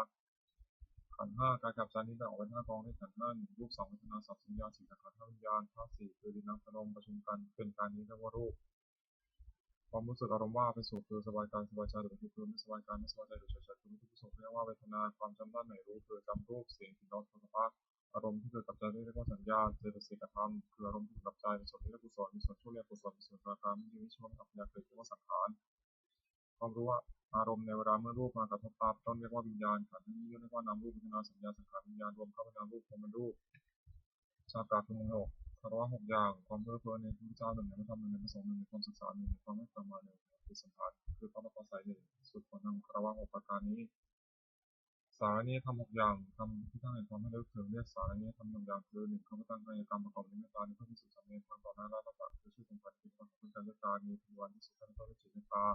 ขันธ์5กายกับใจนี้แบ่งออกเป็น5กองด้วยขันธ์5 1รูป2เวทนา3สัญญา4สังขาร5วิญญาณธาตุ4คือดินน้ำลมประชุมกันเป็นการนี้เรียกว่ารูปความรู้สึกอารมณ์ว่าเป็นสุขคือสบายกายสบายใจหรือเป็นทุกข์คือไม่สบายกายไม่สบายใจหรือเฉยๆคือไม่ทุกข์สุขเรียกว่าเวทนาความจำได้หมายรู้คือจำรูปเสียงกลิ่นรสโผฏฐัพพะอารมณ์ที่เกิดกับใจเรียกว่าสัญญาเจตสิกธรรมคืออารมณ์ที่เกิดกับใจเป็นส่วนที่เรียกกุศลมีส่วนชั่วเรียกกุศลมีส่วนราคะไม่มีวิชวลอัพยากฤิเรียกว่าสังขารความรู้ว่าอารมณ์ในเวลาเมื่อรูปมากระทบตาต้นเรียกว่าวิญญาณขันธ์นี้เรียกว่านามรูปเวทนาสัญญาสังขารวิญญาณรวมเข้าเป็นนามรูปรวมเป็นรูปชาติคือมโนคารวะ6อย่างความเพ้อเพ้อในพระพุทธเจ้า1ในพระธรรม1ในพระสงฆ์1ในความศึกษา1ในความไม่ประมาท1ในปฏิสัมพันธ์คือความประสัย1สุดผลทางคารวะ6ประการนี้สารนี้ทำ6อย่างทำที่ตั้งแห่งความไม่เลิกถึงเรียกสารนี้ทำ1อย่างคือ1ข้าพเจ้าตั้งกายกรรมประกอบด้วยเมตตาในเพื่อที่สุดสำเร็จทางต่อหน้าและต่อหลังคือชื่อของปฏิบัติของการเมตตามีพยานที่สุดทั้งต้นด้วยจิตเมตตา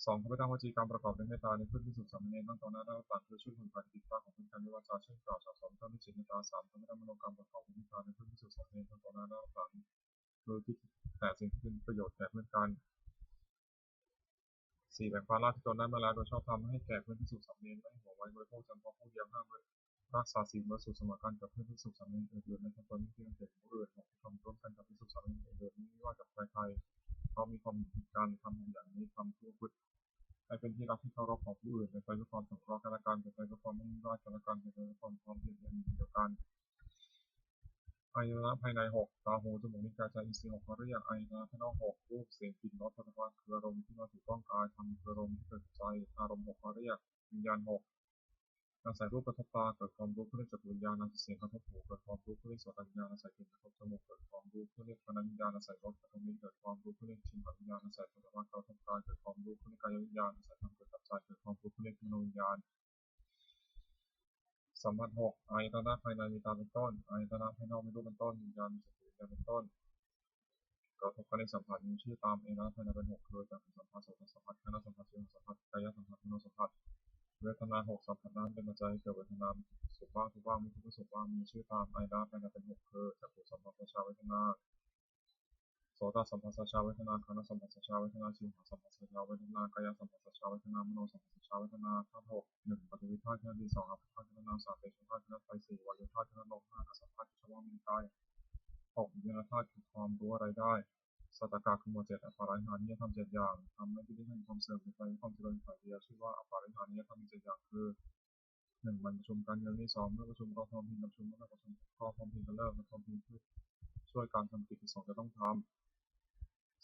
2ข้าพเจ้าวจีกรรมประกอบด้วยเมตตาในเพื่อที่สุดสำเร็จทั้งต่อหน้าและต่อหลังคือชื่อของปฏิบัติของการด้วยวาจาเช่นกล่าวสอนต้นด้วยจิตเมตตา3ข้าพเจ้ามโนกรรมประกอบด้วยเมตตาในเพื่อที่สุดสำเร็จทั้งต่อหน้าและต่อหลังโดยคิดแต่สิ่งที่เป็นประโยชน์แก่เพื่อนกัน4แบ่งภาระที่ตนได้มาแล้วโดยชอบทำให้แก่เพื่อนที่สุขสำเร็จไม่ห่วงไว้บริโภคจำเพาะผู้เดียว5รักษาศีลบริสุทธิ์เสมอกันกับเพื่อนที่สุขสำเร็จอื่นๆในตนที่เพียงแต่ผู้อื่นของทำร่วมกันกับที่สุขสำเร็จอื่นๆไม่ว่ากับใครๆเขามีความผิดกันทำอย่างนี้ทำทั่วพุทธให้เป็นที่รักที่เคารพของผู้อื่นเป็นไปด้วยความสงเคราะห์กันและกันเป็นไปด้วยความไม่ว่ากันและกันเป็นไปด้วยความพร้อมเพรียงอย่างเดียวกันอายตนะภายใน6ตาหูจมูกลิ้นกายใจอินทรีย์6เขาเรียกอายตนะภายนอก6รูปเสียงกลิ่นรสโผฏฐัพพะคืออารมณ์ที่มาถูกต้องกายธรรมคืออารมณ์ที่เกิดใจอารมณ์6เขาเรียกวิญญาณ6อาศัยรูปกระทบตาเกิดความรู้เพื่อเรียกจักรวิญญาณอาศัยเสียงกระทบหูเกิดความรู้เพื่อเรียกโสตวิญญาณอาศัยกลิ่นกระทบจมูกเกิดความรู้เพื่อเรียกคณวิญญาณอาศัยรสกระทบลิ้นเกิดความรู้เพื่อเรียกชิมหวิญญาณอาศัยโผฏฐัพพะกระทบกายเกิดความรู้เพื่อเรียกกายวิญญาณอาศัยธรรมเกิดกับใจเกิดความรู้เพื่อเรียกมโนวิญญาณสัมผัส6อายตนะภายในมีตาเป็นต้นอายตนะภายนอกมีรูปเป็นต้นวิญญาณมีจักรวิญญาณเป็นต้นกระทบกันในสัมผัสมีชื่อตามอายตนะภายในเป็น6คือจากสัมผัสโสตสัมผัสคณะสัมผัสชิวสัมผัสกายสัมผัสมโนสัมผัสเวทนา6สัมผัสนั้นเป็นปัจจัยเกิดเวทนาสุขบ้างทุกบ้างมีทุกข์สุขบ้างมีชื่อตามอายตนะภายในเป็น6คือจักขุสัมผัสชาเวทนาโสตสัมผัสชาเวทนาคณะสัมผัสชาเวทนาชิวสัมผัสชาเวทนากายสัมผัสชาเวทนามโนสัมผัสชาเวทนาธาตุ6 1ปฏิวิภาคชนิด2อัปภาคชนิด3เตชะธาตุชนิดไฟ4วายธาตุชนิดลม5กัสสธาตุชวามีกาย6วิญญาณธาตุคือความรู้อะไรได้สัตตกะคือหมวด7อปาริหานิยธรรม7อย่างทำให้ที่ได้ให้ความเสื่อมไปความเจริญฝ่ายเดียวชื่อว่าอปาริหานิยธรรม7อย่างคือ1มันประชุมกันอย่างที่2เมื่อประชุมก็พร้อมพิงประชุมเมื่อประชุมก็พร้อมพิงกันเลิกพร้อมพิงเพื่อช่วยการทำกิจที่2จะต้องทำ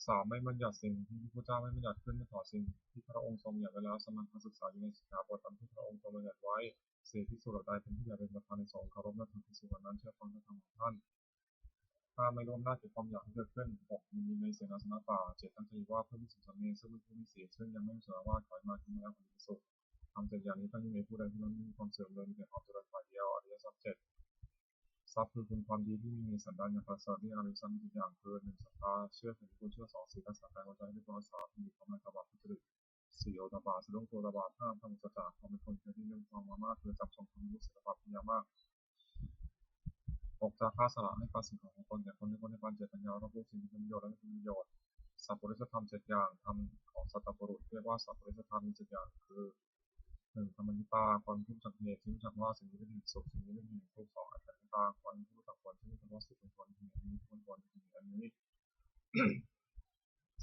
3ไม่บัญญัติสิ่งที่พระพุทธเจ้าไม่บัญญัติขึ้นไม่ถอดสิ่งที่พระองค์ทรงบัญญัติไว้แล้วสมณะศึกษาอยู่ในสิกขาบทตามที่พระองค์ทรงบัญญัติไว้4ภิกษุเหล่าใดเป็นผู้ใหญ่เป็นประธานในสงฆ์เคารพนับถือภิกษุเหล่านั้นเชื่อฟังพระธรรมของท่าน5ไม่ร่วมหน้าเกิดความอยากที่เกิดขึ้น6มีในเสนาสนะป่า7ตั้งใจว่าเพื่อภิกษุสามเณรซึ่งเป็นผู้มีศีลซึ่งยังไม่มีสารวาทถอยมาที่มาแล้วของภิกษุทำ7อย่างนี้ตั้งอยู่ในผู้ใดผู้นั้นมีความเสื่อมเลยมีแต่ความเจริญฝ่ายเดียวอริยสัจ7ทรัพย์คือคุณความดีที่มีสันดานอย่างประเสริฐที่อริยสัจมีอย่างคือ1ศรัทธาเชื่อถึงคุณเชื่อ2ศีลรักษากายหัวใจให้เป็น3มีความไม่ประมาททุจริต4โอตปาสะดุ้งตัวระบาด5ทำสัจจะความเป็นคนเพียรที่1ความมามากคือจับทรงความรู้สึกระบาดพยามาก6จาค่าสละให้การสิ่งของตนแก่คนในปัญเจตปัญญารับรู้สิ่งที่เป็นประโยชน์และไม่เป็นประโยชน์สัพพุริสธรรม7อย่างธรรมของสัตตบุรุษเรียกว่าสัพพุริสธรรมมี7อย่างคือ1ธรรมนิตาความรู้จักเหตุที่รู้จักว่าสิ่งนี้เป็นเหตุสุขสิ่งนี้เป็นเหตุทุกข์2อัตตนิตาความรู้จักผลที่รู้จักว่าสิ่งเป็นผลเหตุนี้เป็นผลเหตุอันนี้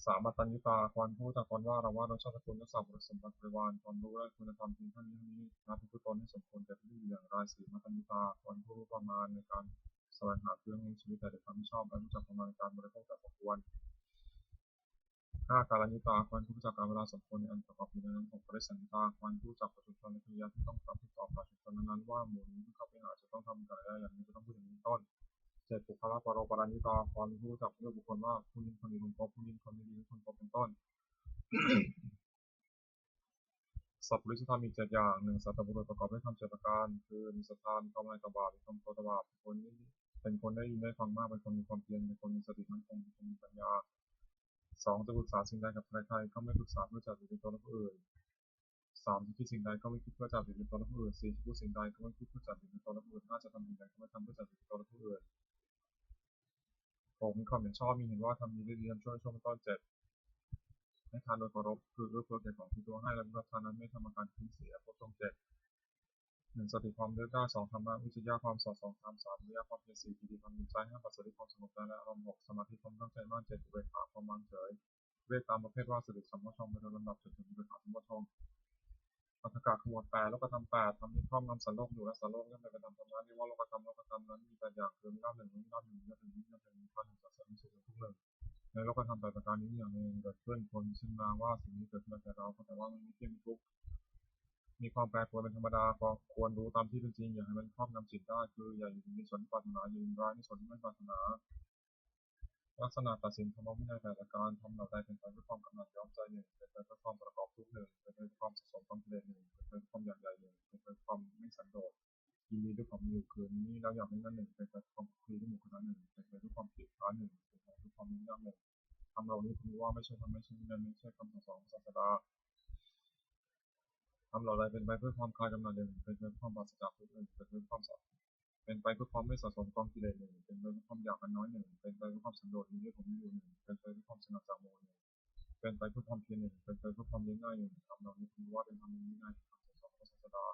3อัตตนิตาความรู้จักคนว่าเราว่าเราชอบสกุลและสัพพุริสมบัติบริวารความรู้และคุณธรรมเพียงเท่านี้นับเป็นตนให้สมควรแก่ที่อย่างไร4มัตตนิตาความรู้ประมาณในการแสวงหาเพื่อให้ชีวิตแต่ความไม่ชอบและรู้จักประมาณการบริโภคแต่สมควร5การนิตาความรู้จักการเวลาสมควรในอันประกอบอยู่ในนั้น6ปริสันนิตาความรู้จักประชุมชนในกิริยาที่ต้องทำที่ตอบประชุมชนนั้นว่าหมู่นี้ที่เข้าไปหาจะต้องทำอะไรอย่างนี้จะต้องพูดอย่างนี้ต้น7ปุคละปรปรานิตาความรู้จักเรื่องบุคคลว่าผู้นี้คนดีคนพบผู้นี้คนไม่ดีคนพบเป็นต้นสัพพุริสธรรมมี7อย่าง1สัตตบุรุษประกอบด้วยธรรม7ประการคือมีศรัทธามีความไม่ต่อบาปมีความโกรธต่อบาปคนนี้ เป็นคนได้ยินได้ฟังมากเป็นคนมีความเพียรเป็นคนมีสติมั่นคงเป็นคนมีปัญญา2จะปรึกษาสิ่งใดกับใครๆก็ไม่ปรึกษาเพื่อจะหรือเป็นตัวและผู้อื่น3จะคิดสิ่งใดก็ไม่คิดเพื่อจะหรือเป็นตัวและผู้อื่น4จะพูดสิ่งใดก็ไม่พูดเพื่อจะหรือเป็นตัวและผู้อื่น5จะทำสิ่งใดก็ไม่ทำเพื่อจะหรือเป็นตัวและผู้อื่นผมมีความเห็นชอบมีเห็นว่าทำดีได้ดีทำชั่วชั่วเป็นต้น7ให้ทานโดยเคารพคือเอื้อเฟื้อแก่ของที่ตัวให้และรับทานนั้นไม่ทำอาการขึ้นเสียพบตรง7 1สติความเลือกได้2ธรรมะวิจยะความสอดส่องธรรม3วิริยะความเพียร4ปีติความมีใจ5ปัสสติความสงบใจและอารมณ์6สมาธิความตั้งใจมั่น7อุเบกขาความวางเฉยเรียกตามประเภทว่าสติสัมโพชฌงค์เป็นลำดับจนถึงอุเบกขาสัมโพชฌงค์อัตถกะขมวด8แล้วก็ทำ8ทำที่ครอบงำสัตว์โลกอยู่และสัตว์โลกย่อมเป็นไปตามธรรมะเรียกว่าโลกธรรมนั้นมี8อย่างคือนิราช1นิราช1นิราช1นิราช1นิราช1สัตว์1สุขทุกข์1ในโลกธรรม8ประการนี้อย่างหนึ่งเกิดขึ้นคนชินมาว่าสิ่งนี้เกิดขึ้นแก่เราแต่ว่ามันไม่เที่ยงทุกข์มีความแปรปรวนเป็นธรรมดาควรรู้ตามที่เป็นจริงอย่าให้มันครอบงำจิตได้คืออย่าอยู่ในส่วนที่ปรารถนาอยู่ร้ายในส่วนที่ไม่ปรารถนาลักษณะตัดสินธรรมวินัยแต่ละการทำเหล่าใดเป็นไปเพื่อความกำหนัดย้อมใจ1เป็นไปเพื่อความประกอบทุกข์1เป็นไปเพื่อความสะสมความกิเลส1เป็นไปเพื่อความอยากใหญ่1เป็นไปเพื่อความไม่สันโดษยินดีด้วยความมีอยู่คืนนี้แล้วอยากให้นั่น1เป็นไปเพื่อความคุยด้วยหมู่คณะ1เป็นไปเพื่อความเกลียดค้าน1เป็นไปเพื่อความยุ่งยาก1ทำเหล่านี้คุณว่าไม่ใช่ทำไม่ใช่วินัยไม่ใช่คำสั่งสอนของศาสดาทำเหล่าใดเป็นไปเพื่อความคลายกำหนัด1เป็นไปเพื่อความปราศจากทุกข์1เป็นไปเพื่อความเป็นไปเพื่อความไม่สะสมกองกิเลส1เป็นไปเพื่อความอยากกันน้อย1เป็นไปเพื่อความสันโดษมีด้วยผมมีอยู่1เป็นไปเพื่อความสงัดจากโมห1เป็นไปเพื่อความเพียร1เป็นไปเพื่อความเลี้ยงง่าย1ทำเหล่านี้คุณว่าเป็นธรรมวินัยคำสั่งสอนของศาสดา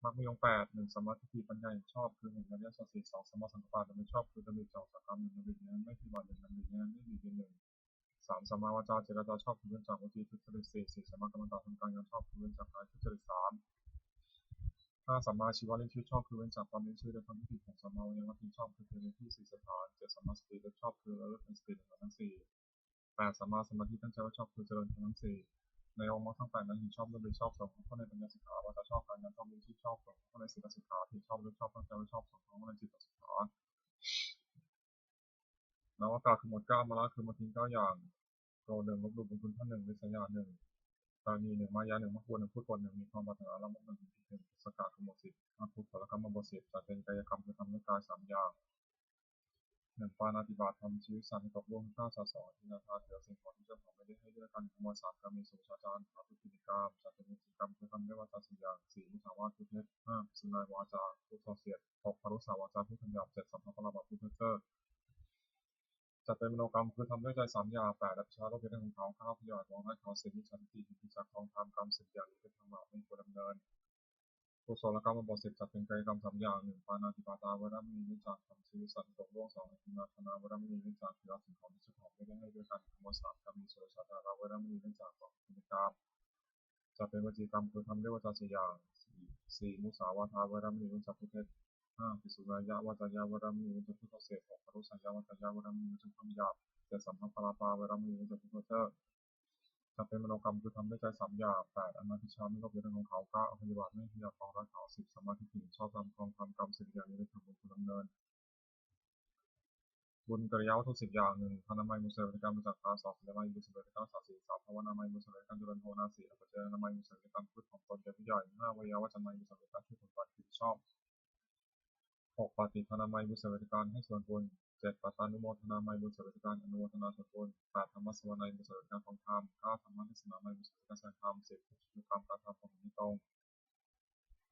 มรรคมีองค์8 1สัมมาทิฏฐิปัญญาเห็นชอบคือเห็นอริยสัจ4 2สัมมาสังกัปปะไม่ชอบคือดำริ2สักกรรม1ดำรินั้นไม่พิบัติ1ดำรินั้นไม่มีเพียง1 3สัมมาวาจาเจรจาชอบคือเว้นจากวจีทุจริต4 4สัมมากัมมันตะทำการงานชอบคือเว้นจากกายทุจริต3 5สัมมาชีวะเลี้ยงชีวิตชอบคือเว้นจากความเลี้ยงชีวิตโดยความที่ผิด6สัมมาวิญญาณชอบคือเพียรในที่4สถาน7สัมมาสติเลิกชอบคือระลึกในสติทั้ง4 8สัมมาสมาธิตั้งใจว่าชอบคือเจริญทั้ง4ในองค์มรรคทั้ง8นั้นเห็นชอบดำริชอบสงฆ์เข้าในปัญญาสิกขาวาจาชอบการงานชอบเลี้ยงชีพชอบสงฆ์เข้าในศีลสิกขาที่ชอบเลิกชอบตั้งใจว่าชอบสงฆ์เข้าในจิตสิกขานวากาคือหมวด9มาละคือมาทิ้ง9อย่างโกรธ1ลบหลู่บุญคุณท่าน1วิสัยญาณ1ตานี1มายา1มรรควน1พูดคน1มีความปรารถนาละมุก1ผิด1สกัดคือหมวด10อาภุผลกรรมบท10จัดเป็นกายกรรมคือทำด้วยกาย3อย่าง1ปาณาติบาตทำชีวิตสัตว์ให้ตกล่วงฆ่าสัตว์2อธินาทานเหลือสิ่งของที่เจ้าของไม่ได้ให้ด้วยกันขโมย3การมีสุชาจารพระพุทธิกรรมจัดเป็นกิจกรรมคือทำด้วยวาจา4อย่าง4มุสาวาทพูดเท็จ5สุนัยวาจาพูดส่อเสียด6พรุษาวาจาพูดคำหยาบ7สัมภปราบาพูดเพ้อเจ้อจัดเป็นมโนกรรมคือทำด้วยใจ3อย่าง8และชาโลกเป็นของเขา9พยาธิมองให้เขาสิ่งที่ฉันติที่จากของทำกรรม10อย่างนี้เป็นธรรมะไม่ควรดำเนินกุศลกรรมบท10จัดเป็นกายกรรม3อย่าง1ปาณาติปาตาวรมีวิจารทำชีวิตสัตว์ตกล่วง2อธินาทนาวรมีวิจารคือรับสิ่งของที่เจ้าของไม่ได้ให้ด้วยกันขโมย3กรรมมีโสชาตาราวรมีวิจารต่อคุณกรรมจัดเป็นวจีกรรมคือทำด้วยวจา4อย่าง4มุสาวาทาวรมีวิจารพุทธ5ปิสุรายะวาจายาวรมีวิจารพุทธเศษ6ปรุสัญญาวาจายาวรมีวิจารคำหยาบ7สัมภปราปาวรมีวิจารพุทธเจ้าจัดเป็นมโนกรรมคือทำด้วยใจ3อย่าง8อนาทิชาไม่ลบเรื่องของเขา9อภิวาทไม่พยาของรักเขา10สมาธิถึงชอบทำกองทำกรรม10อย่างนี้ได้ทำบุญคุณดำเนินบุญกริยาวัตถุ10อย่าง1พานามัยมุสลิมการมาจากการ2ศีลไมัยมุสลิมการศาสตร์3ภาวนามัยมุสลิมการเจริญภาวนา4อภิเจรนามัยมุสลิมการพูดของตนแก่ผู้ใหญ่5วิริยะวัจนัยมุสลิมการที่ผลปฏิบัติชอบ6ปฏิภานามัยมุสลิมการให้ส่วนบุญ7ปัตตานุโมทนามัยมุสลิมการอนุโมทนาส่วนบุญ8ธรรมสวนัยมุสลิมการของธรรม9ธรรมเทศนามัยมุสลิมการแสดงธรรม10กิจกรรมการทำของที่ตรง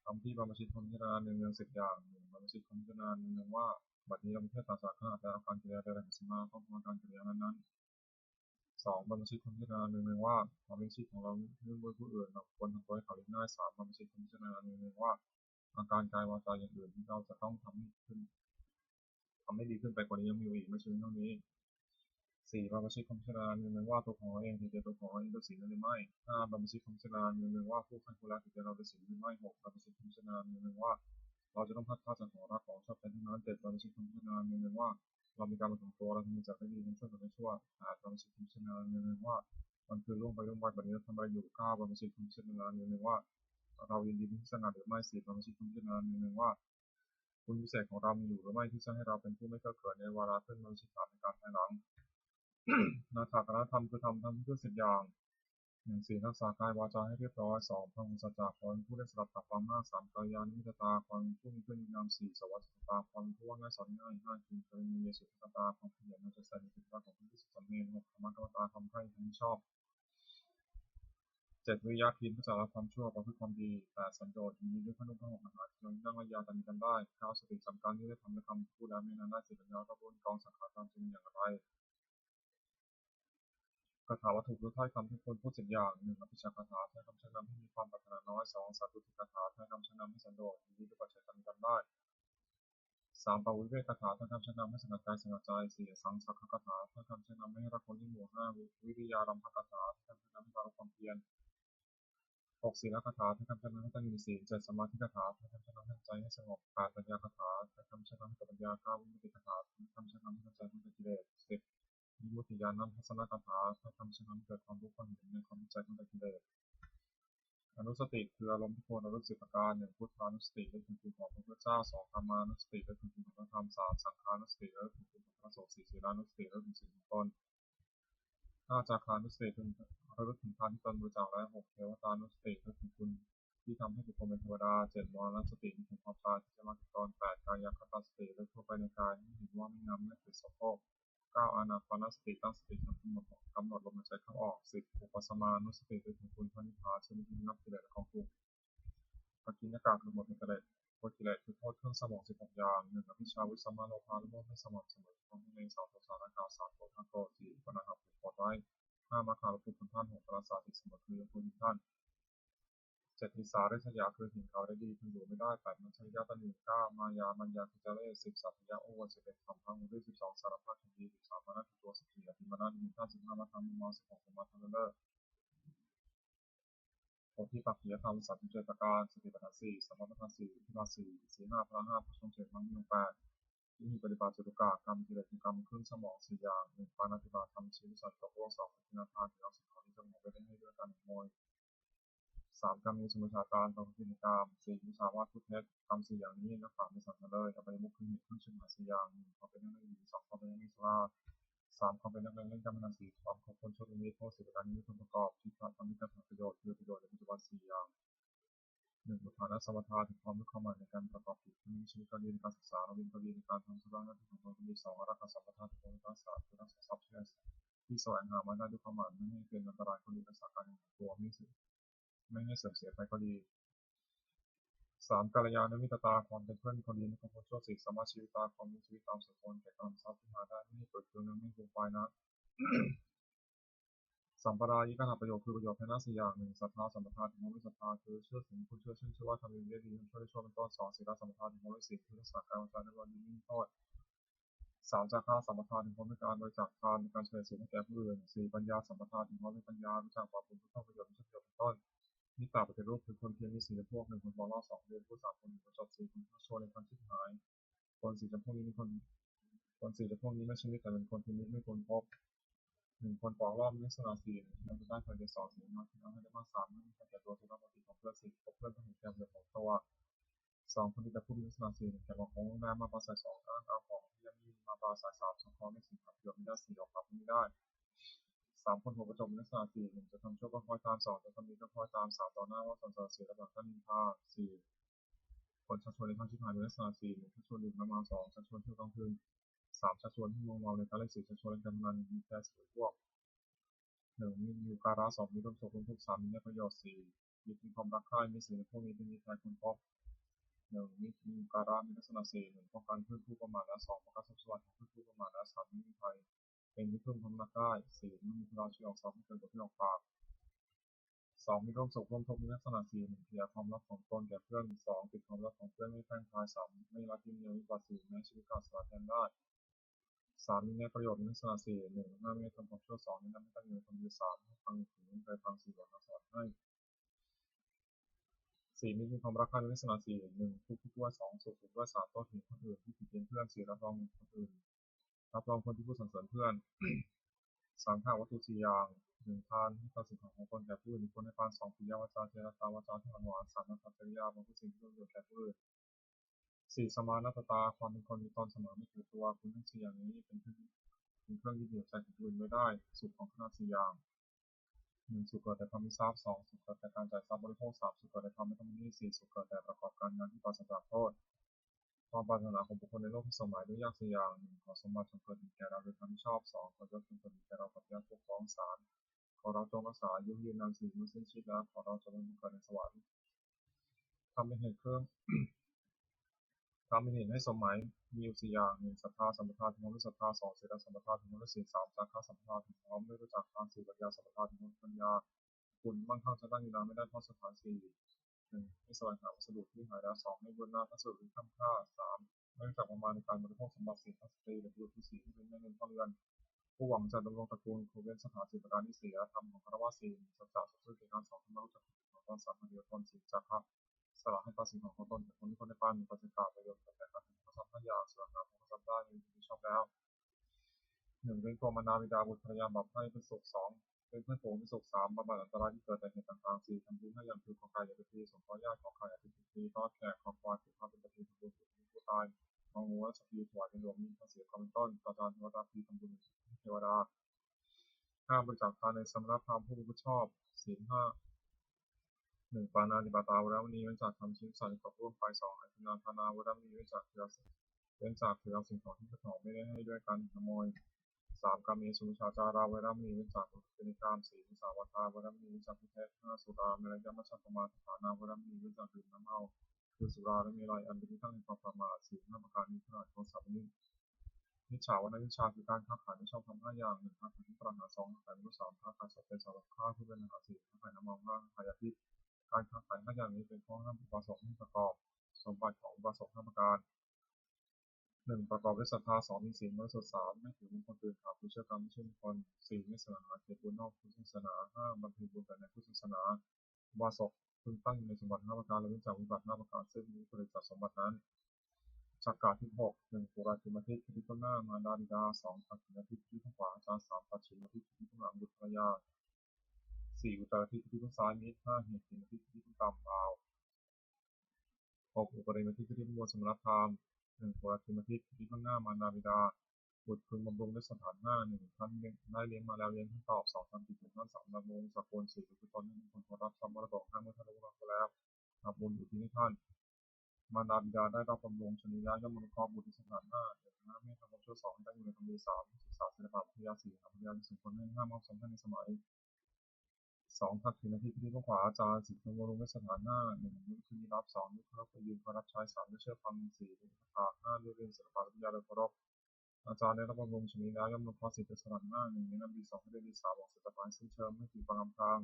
คำที่บรรพชิตคนพิจารณา1 10อย่าง1บรรพชิตคนพิจารณา1ว่าบัดนี้เรามีเทศศาสตร์ขนาดและอาการกิริยาใดๆของสมาต้องทำการกิริยานั้นๆ2บรรพชิตคนพิจารณา1ว่าความเป็นชีพของเราเรื่องด้วยผู้อื่นเราควรทำตัวให้เขาเรียบง่าย3บรรพชิตคนพิจารณา1ว่าอาการกายวาจาอย่างอื่นที่เราจะต้องทำให้ดีขึ้นไปกว่านี้ยังมีอีกไม่ใช่เท่านี้4บรรพชิตคนพิจารณา1ว่าตัวของเราเองถือใจตัวของเราเองเป็นศีลหรือไม่5บรรพชิตคนพิจารณา1ว่าผู้ให้ผู้รับถือใจเราเป็นศีลหรือไม่6บรรพชิตคนพิจารณา1ว่าเราจะต้องพัดพาจากของรักของชอบใจทั้งนั้น7บรรพชิตคนพิจารณา1ว่าเรามีการมาถึงตัวเราทำจากไม่ดีนั้นช่วยกันไม่ชั่ว8บรรพชิตคนพิจารณา1ว่ามันคือล่วงไปแบบนี้เราทำอะไรอยู่9บรรพชิตคนพิจารณา1ว่าเรายินดีที่สง่าหรือไม่10บรรพชิตคนพิจารณา1ว่าคุณพิเศษของเรามีอยู่หรือไม่ที่จะให้เราเป็นผู้ไม่เคอะเขินในวาระขึ้นบรรพชิตฐานในการภายหลังนาถากนธรรมคือทำเพื่อ10อย่าง 1 4รักษากายวาจาให้เรียบร้อย2พระองค์สัจจะความผู้ได้สลับตับความมาก3กัลยาณมิตรตาความผู้มีเพื่อนงาม4สวัสดิตาความผู้ว่าง่ายสอนง่าย5กินเคยมีสุขตาความขยันจะใส่ในกิจวัตรของผู้ที่สุขสำเร็จ6ธรรมะกรรมตาความใคร่ทั้งชอบ7วิริยะพินเพื่อจะละความชั่วประพฤติความดี8สันโดษยินดีด้วยพระนุ่มพระหกมหาชนนั่งระยากันกันได้9สติจำการนี้ได้ทำและคำพูดแล้วไม่นานได้สิปัญญาก็บนกองสังขารตามจริงอย่างไรคาถาวัตถุด้วยถ้อยคำที่ควรพูด10อย่าง1อภิชาคาถาถ้อยคำชักนำให้มีความปรารถนาน้อย2สัตตุติคาถาถ้อยคำชักนำให้สันโดษยินดีด้วยปัจจัยกันกันได้3ปวิเวกคาถาถ้อยคำชักนำให้สงัดกายสงัดใจ4สังสักขคาถาถ้อยคำชักนำให้รักคนที่หมู่5วิริยารัมภคาถาถ้อยคำชักนำให้บารความเพียร6ศีลคาถาถ้อยคำชักนำให้ตั้งอยู่ในศีล7สมาธิคาถาถ้อยคำชักนำให้ใจให้สงบ8ปัญญาคาถาถ้อยคำชักนำให้กับปัญญา9วิมุตติคาถาถ้อยคำชักนำให้เข้าใจพ้นจากกิเลส10วิมุตติญาณทัศนคาถาถ้อยคำชักนำให้เกิดความรู้ความเห็นในความเข้าใจพ้นจากกิเลส อนุสติคืออารมณ์ที่ควรระลึก10ประการ1พุทธานุสติระลึกถึงคุณของพระพุทธเจ้า2ธรรมานุสติระลึกถึงคุณของพระธรรม3สังฆานุสติระลึกถึงคุณของพระสงฆ์4ศีลานุสติระลึกถึงศีลของตน5จาคานุสติระลึกถึงทานที่ตนบริจาคแล้ว6เทวตานุสติระลึกถึงคุณที่ทำให้บุคคลเป็นเทวดา7มรณสติระลึกถึงความตายที่จะมาถึงตอน8กายคตาสติระลึกทั่วไปในกายให้เห็นว่าไม่งามไม่ติดโสโครก9อานาปานสติตั้งสติกำหนดลมหายใจเข้าออก10อุปสมานุสติระลึกถึงคุณพระนิพพานซึ่งเป็นที่นับกิเลสและกองทุกข์ ปกิณกะคือหมดกิเลสหมดกิเลสคือโทษเครื่องสมอง16อย่าง1อภิชาวิสัมมาโลภะละโมบไม่สม่ำเสมอความใน2โทสะและกล่าว3โทษโกรธ4ปัญหาผูกกดไว้5มัคคาลปุคุณท่าน6ปราสาทติเสมอคือยกคุณท่าน7ทิสาริษยาคือหินเขาได้ดีพึงอยู่ไม่ได้8มัชฌิยะตันหนึ่ง9มายามัญญาคือเจเล่10สัพพยะโอวัน11ธรรมพังมุด้12สารพัดคดี13มานาติตัว14อภิมานาติ15 15มาทำมุมา16สมาทำเลิศ โพธิปักขิยธรรม37ประการสติปัฏฐาน4สัมมาปัฏฐาน4อิทธิบาท4ศีล5พละ5ผู้ทรงเจริญมรรคมีองค์8วิธีปฏิบัติจตุกะกรรมกิเลสกรรมครึ่งสมอง4อย่าง1ปาณาติบาตทำชีวิตสัตว์ตกโลก2คุณธรรมถึงเอาสิ่งของที่จะหมดไปได้ให้ด้วยการขโมย3กรรมมีสมุทฐานการต้องพิจารณา4มุสาวาทพูดเท็จกรรม4อย่างนี้นักปราชญ์ไม่สันเลยอบายมุขคือเหตุเครื่องเชื่อมหา4อย่าง1ความเป็นนักเลง2ความเป็นนักเลงสุรา3ความเป็นนักเลงเล่นการพนัน4ความคบคนชั่วประเภทโทษ4ประการนี้มีผลประกอบที่ทำให้การประโยชน์คือประโยชน์ในปัจจุบัน4อย่าง 1ฐานะสมถะถึงความรู้ความหมายในการประกอบกิจมีชีวิตการเรียนการศึกษาเราเรียนการเรียนการทำธุระหน้าที่ของตนมี2อรักษาสมถะถึงความรักษาคือรักษาทรัพย์ที่แสวงหามาได้ด้วยความหมายไม่ให้เป็นอันตรายคนอื่นรักษาการของตัวไม่ให้เสื่อมเสียไปก็ดี3กัลยาณมิตรตาความเป็นเพื่อนคนดีในความชั่ว4สมาชีวิตตาความมีชีวิตตามสมควรแก่กำลังทรัพย์ที่หาได้ไม่ให้เปิดเผยไม่ฟูมไฟนะ สัมปรายิกหาประโยชน์คือประโยชน์ภายใน4อย่าง1ศรัทธาสัมปทานถึงความไม่ศรัทธาคือเชื่อถึงคุณเชื่อว่าทำดีได้ดีช่วยได้ช่วยเป็นต้น2ศีลสัมปทานถึงความไม่ศีลคือรักษากายวาจาได้ดีไม่มีโทษ3จาระสัมปทานถึงความไม่การบริจาคทานในการเฉลี่ยสิ่งให้แก่ผู้อื่น4ปัญญาสัมปทานถึงความไม่ปัญญารู้จักบาปบุญทุกประโยชน์ไม่ใช่ประโยชน์เป็นต้นมิตรปฏิรูปคือคนเพียรมี4จำพวก1คนบอกเล่า2เรียนผู้3คน1คนจบ4คนผู้ชั่วในการชิบหายคน4จำพวกนี้มีคน4จำพวกนี้ไม่ใช่มิตรแต่เป็นคนที่มิตรไม่ควรพบ 1คนปอกรอบมีลักษณะ4ทำได้ภายใน2สิ่งมาที่ทำให้ได้มาก3ไม่มีการแก่ตัวสุภาพปกติของเพื่อน4พบเพื่อนต้องเห็นแก่ประโยชน์ของตัว2คนที่จะพูดมีลักษณะ4แก่ของของแม่มาปราศัย2อ้างเอาของที่ยังมีมาปราศัย3สองข้อไม่สิ่งขัดประโยชน์ไม่ได้4ออกปรับไม่ได้3คนหัวประจบมีลักษณะ4 1จะทำชั่วก็คอยตาม2จะทำดีก็คอยตาม3ต่อหน้าว่าสรรเสริญ4ระดับท่านนินทา4คนชักชวนในทางชิบหายมีลักษณะ4 1ชักชวนดื่มน้ำมา2ชักชวนเที่ยวกลางคืน3ชักชวนให้มัวเมาในการเล่น4ชักชวนเล่นการพนันมีแค่4พวก 1มีอยู่การะ2มีร่วมสุขร่วมทุกข์3มีได้ประโยชน์4มีความรักใคร่มีสิ่งพวกนี้เป็นมีใครคนพบ1มีการะมีลักษณะ4 1ป้องกันเพื่อนผู้ประมาทและ2ป้องกันทรัพย์สมบัติของเพื่อนผู้ประมาทและ3ไม่มีใครเป็นที่พึ่งพำนักได้4ไม่มีพลาชีออก2ไม่เกิดกับที่ออกปาก2มีร่วมสุขร่วมทุกข์มีลักษณะ4 1เสียความรักของตนแก่เพื่อน2ติดความรักของเพื่อนไม่แพร่งพราย3ไม่รักยิ่งเดียววิบัติ4แม้ชีวิตการสละแทนได้3มีแง่ประโยชน์มีลักษณะ4 1ห้าไม่ทำความชั่ว2แนะนำให้ตั้งอยู่คนดี3ให้ฟังถึงเคยฟัง4บอกสอนให้ มีความรักใคร่ในลักษณะ4 1ทุกข์ด้วย2สุขด้วย3โต้เถียงคนอื่นที่ผิดเพี้ยนเพื่อน4รับรองคนอื่นรับรองคนที่พูดสรรเสริญเพื่อน3ฆ่าวัตถุ4อย่าง1ทานให้ต่อสิ่งของคนแก่ผู้อื่นคนให้ทาน2ปิยวาจาเจรจาวาจาที่หวาน3นัตจริยาบางผู้สิ่งที่ประโยชน์แก่ผู้อื่น4สมานัตตาความเป็นคนมีตนเสมอไม่ถือตัวคุณทั้ง4อย่างนี้เป็นเครื่องยึดเหนี่ยวใจของผู้อื่นไม่ได้สุขของขนาด4อย่าง 1สุขเกิดแต่ความไม่ทราบ2สุขเกิดแต่การจ่ายทรัพย์บริโภค3สุขเกิดแต่ความไม่ต้องมีหนี้4สุขเกิดแต่ประกอบการงานที่ปราศจากโทษความปรารถนาของบุคคลในโลกที่สมหมายด้วยยากสี่อย่าง1ขอสมบัติจงเกิดมีแก่เราโดยความชอบ2ขอยศจงเกิดมีแก่เรากับญาติพวกพ้อง3ขอเราจงรักษาอายุยืนนาน4เมื่อสิ้นชีพแล้วขอเราจงเกิดในสวรรค์ทำเป็นเหตุเพิ่ม ทำเป็นเหตุให้สมหมายมีอยู่4อย่าง1ศรัทธาสัมปทาถึงความรู้ศรัทธา2ศีลสัมปทาถึงความรู้ศีล3จาคะสัมปทาถึงความไม่รู้จักทาง4ปัญญาสัมปทาถึงความปัญญาคุณมั่งคั่งจะตั้งอยู่นานไม่ได้เพราะสถาน4 1ให้แสวงหาวัสดุที่หายแล้ว2ให้บูรณะวัสดุที่ค้ำค่า3ไม่รู้จักประมาณในการบริโภคสมบัติ4ทั้งสตรีและบุรุษที่4ที่เป็นแม่เงินพ่อเรือนผู้หวังจะดำรงตระกูลควรเว้นสถาน4ประการที่4และธรรมของคารวะ4สัจจะสุจริตการ2ธรรมรู้จักของตน3ประโยชน์ตน4จาคะสละให้ประสิ่งของตนแก่คนที่คนในบ้านมีประสิทธิภาพประโยชน์แต่การทำข้อ5อย่างส่วนงานของข้อได้มีที่ชอบแล้ว1เป็นตัวมารดาบิดาบุตรภรรยาบัพให้เป็นสุข2เป็นเพื่อนฝูงเป็นสุข3บำบัดอันตรายที่เกิดแต่เหตุต่างๆ4ทำบุญให้อย่างคือของกายอย่าไปทีสงเคราะห์ญาติของใครอย่าไปทีทอดแขกของควายที่ความเป็นปฏิทำบุญผู้ตายมองงูและสกีถวายเป็นหลวงมีพระเสียความเป็นต้นประธานเทวดาพีทำบุญเทวดา5บริจาคทานในสมณพราหมณ์ผู้เป็นผู้ชอบศีล5 1ปานาติปาตาวรามณีเว้นจากทำชิ้นสัตว์ตกร่วมไป2อธินาทานาวรามณีเว้นจากถือเอาสิ่งของที่กระถองไม่ได้ให้ด้วยการขโมย3กาเมสุมิชฌาจาราวรามณีเว้นจากเป็นกาม4มุสาวาทาวรามณีเว้นจากพิเทศ5สุราเมรัยยมัชฌัปปมาทฐานาวรามณีเว้นจากดื่มน้ำเมาคือสุราและเมลัยอันเป็นที่ตั้งแห่งความประมาท4 5ประการนี้ขนาดโทสะนี้วิชาวรรณวิชาคือการค้าขายไม่ชอบทำ5อย่าง1ค้าขายที่ปราหาร2ค้าขายมนุษย์3ค้าขายสัตว์เป็นสำหรับฆ่าผู้เป็นอาหาร4ค้าขายน้ำมัน5ขายยาพิษการค้าขาย5อย่างนี้เป็นข้อห้ามอุบาสกให้ประกอบสมบัติของอุบาสก5ประการ1ประกอบด้วยศรัทธา2มีศีลบริสุทธิ์3ไม่ถือมงคลอื่นขาดผู้เชื่อกรรมไม่เชื่อมงคล4ไม่แสวงหาเกียรติบุญนอกพุทธศาสนา5บำเพ็ญบุญแต่ในพุทธศาสนาอุบาสกพึงตั้งอยู่ในสมบัติ5ประการและเว้นจากวิบัติ5ประการซึ่งนี้ผลิตจากสมบัตินั้นชักกาที่6 1ปุราธิมทิศที่ต้นหน้ามารดาบิดา2ปัจฉิมทิศที่ข้างขวาอาจารย์3ปัจฉิมทิศที่ข้างหลังบุตรภรรยา4อุตรทิศที่ข้างซ้ายมิตร5เหตุทิศที่ข้างต่ำลาว6อุปริมทิศที่ข้างบนสมณพราหมณ์1ปุราธิมทิศที่ข้างหน้ามารดาบิดาบุตรพึงบำรุงด้วยสถาน5 1ท่านได้เลี้ยงมาแล้วเลี้ยงท่านตอบ2ทำผิดถึงท่าน3ดำรงสกุล4คือตนให้เป็นคนรับทรัพย์มรดก5เมื่อท่านรู้รับแล้วทำบุญอยู่ที่นี่ท่านมารดาบิดาได้รับบำรุงชนีแล้วย่อมอนุเคราะห์บุตรที่สถาน5ไม่ทำความชั่ว2ให้ตั้งอยู่ในธรรมดี3ศึกษาศิลปะวิทยา4ทำพยานสุขคนให้5มอบสมท่านในสมัย2ถัดถึงนาทีที่ข้างขวาอาจารย์4พึงบำรุงด้วยสถาน1นิ้วคือรับ2นิ้วเคารพไปยืนเคารพใช้3ด้วยเชื่อฟัง4ด้วยปาก5ด้วยเรียนศิลปะวิทยาโดยเคารพอาจารย์ได้รับบำรุงชนีแล้วย่อมอนุเคราะห์4ด้วยสถาน1แนะนำดี2ให้ได้ดี3บอกศิลปะสิ้นเชิงไม่ถือประกำทาง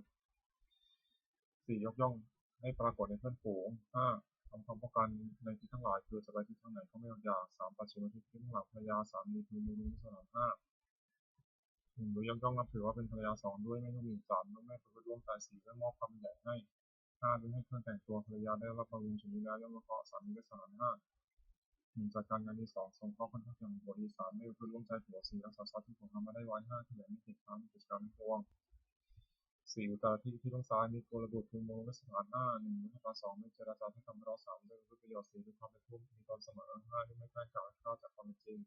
4ยกย่องให้ปรากฏในเพื่อนฝูง5ทำความป้องกันในที่ทั้งหลายคือจะไปที่ทางไหนก็ไม่อดอยาก3ปัจฉิมทิศที่ข้างหลังภรรยาสามีคือมือนู้สถาน5 1โดยย่อมนับถือว่าเป็นภรรยา2ด้วยไม่ต้องมี3ด้วยไม่ประพฤติร่วมกัน4ด้วยมอบความใหญ่ให้5ด้วยให้เครื่องแต่งตัวภรรยาได้รับบำรุงชนีแล้วย่อมมาเคาะสามีด้วยสถาน5 1จัดการงานที่2ทรงเคราะห์ค่อนข้างอย่างบริ3ไม่ประพฤติร่วมใจผัว4รักษาทรัพย์ที่ผมทำมาได้ไว้5ขยันไม่ติดค้างกิจการไม่ทวง4อุตราที่ต้องซ้ายมีตัวระบุพึงมองด้วยสถาน5 1วิธีการ2ไม่เจรจาที่ทำให้เรา3ด้วยประโยชน์4ด้วยความเป็นผู้มีตนเสมอ5ด้วยไม่แกล้งกล่าวให้ข้าจากความเป็นจริง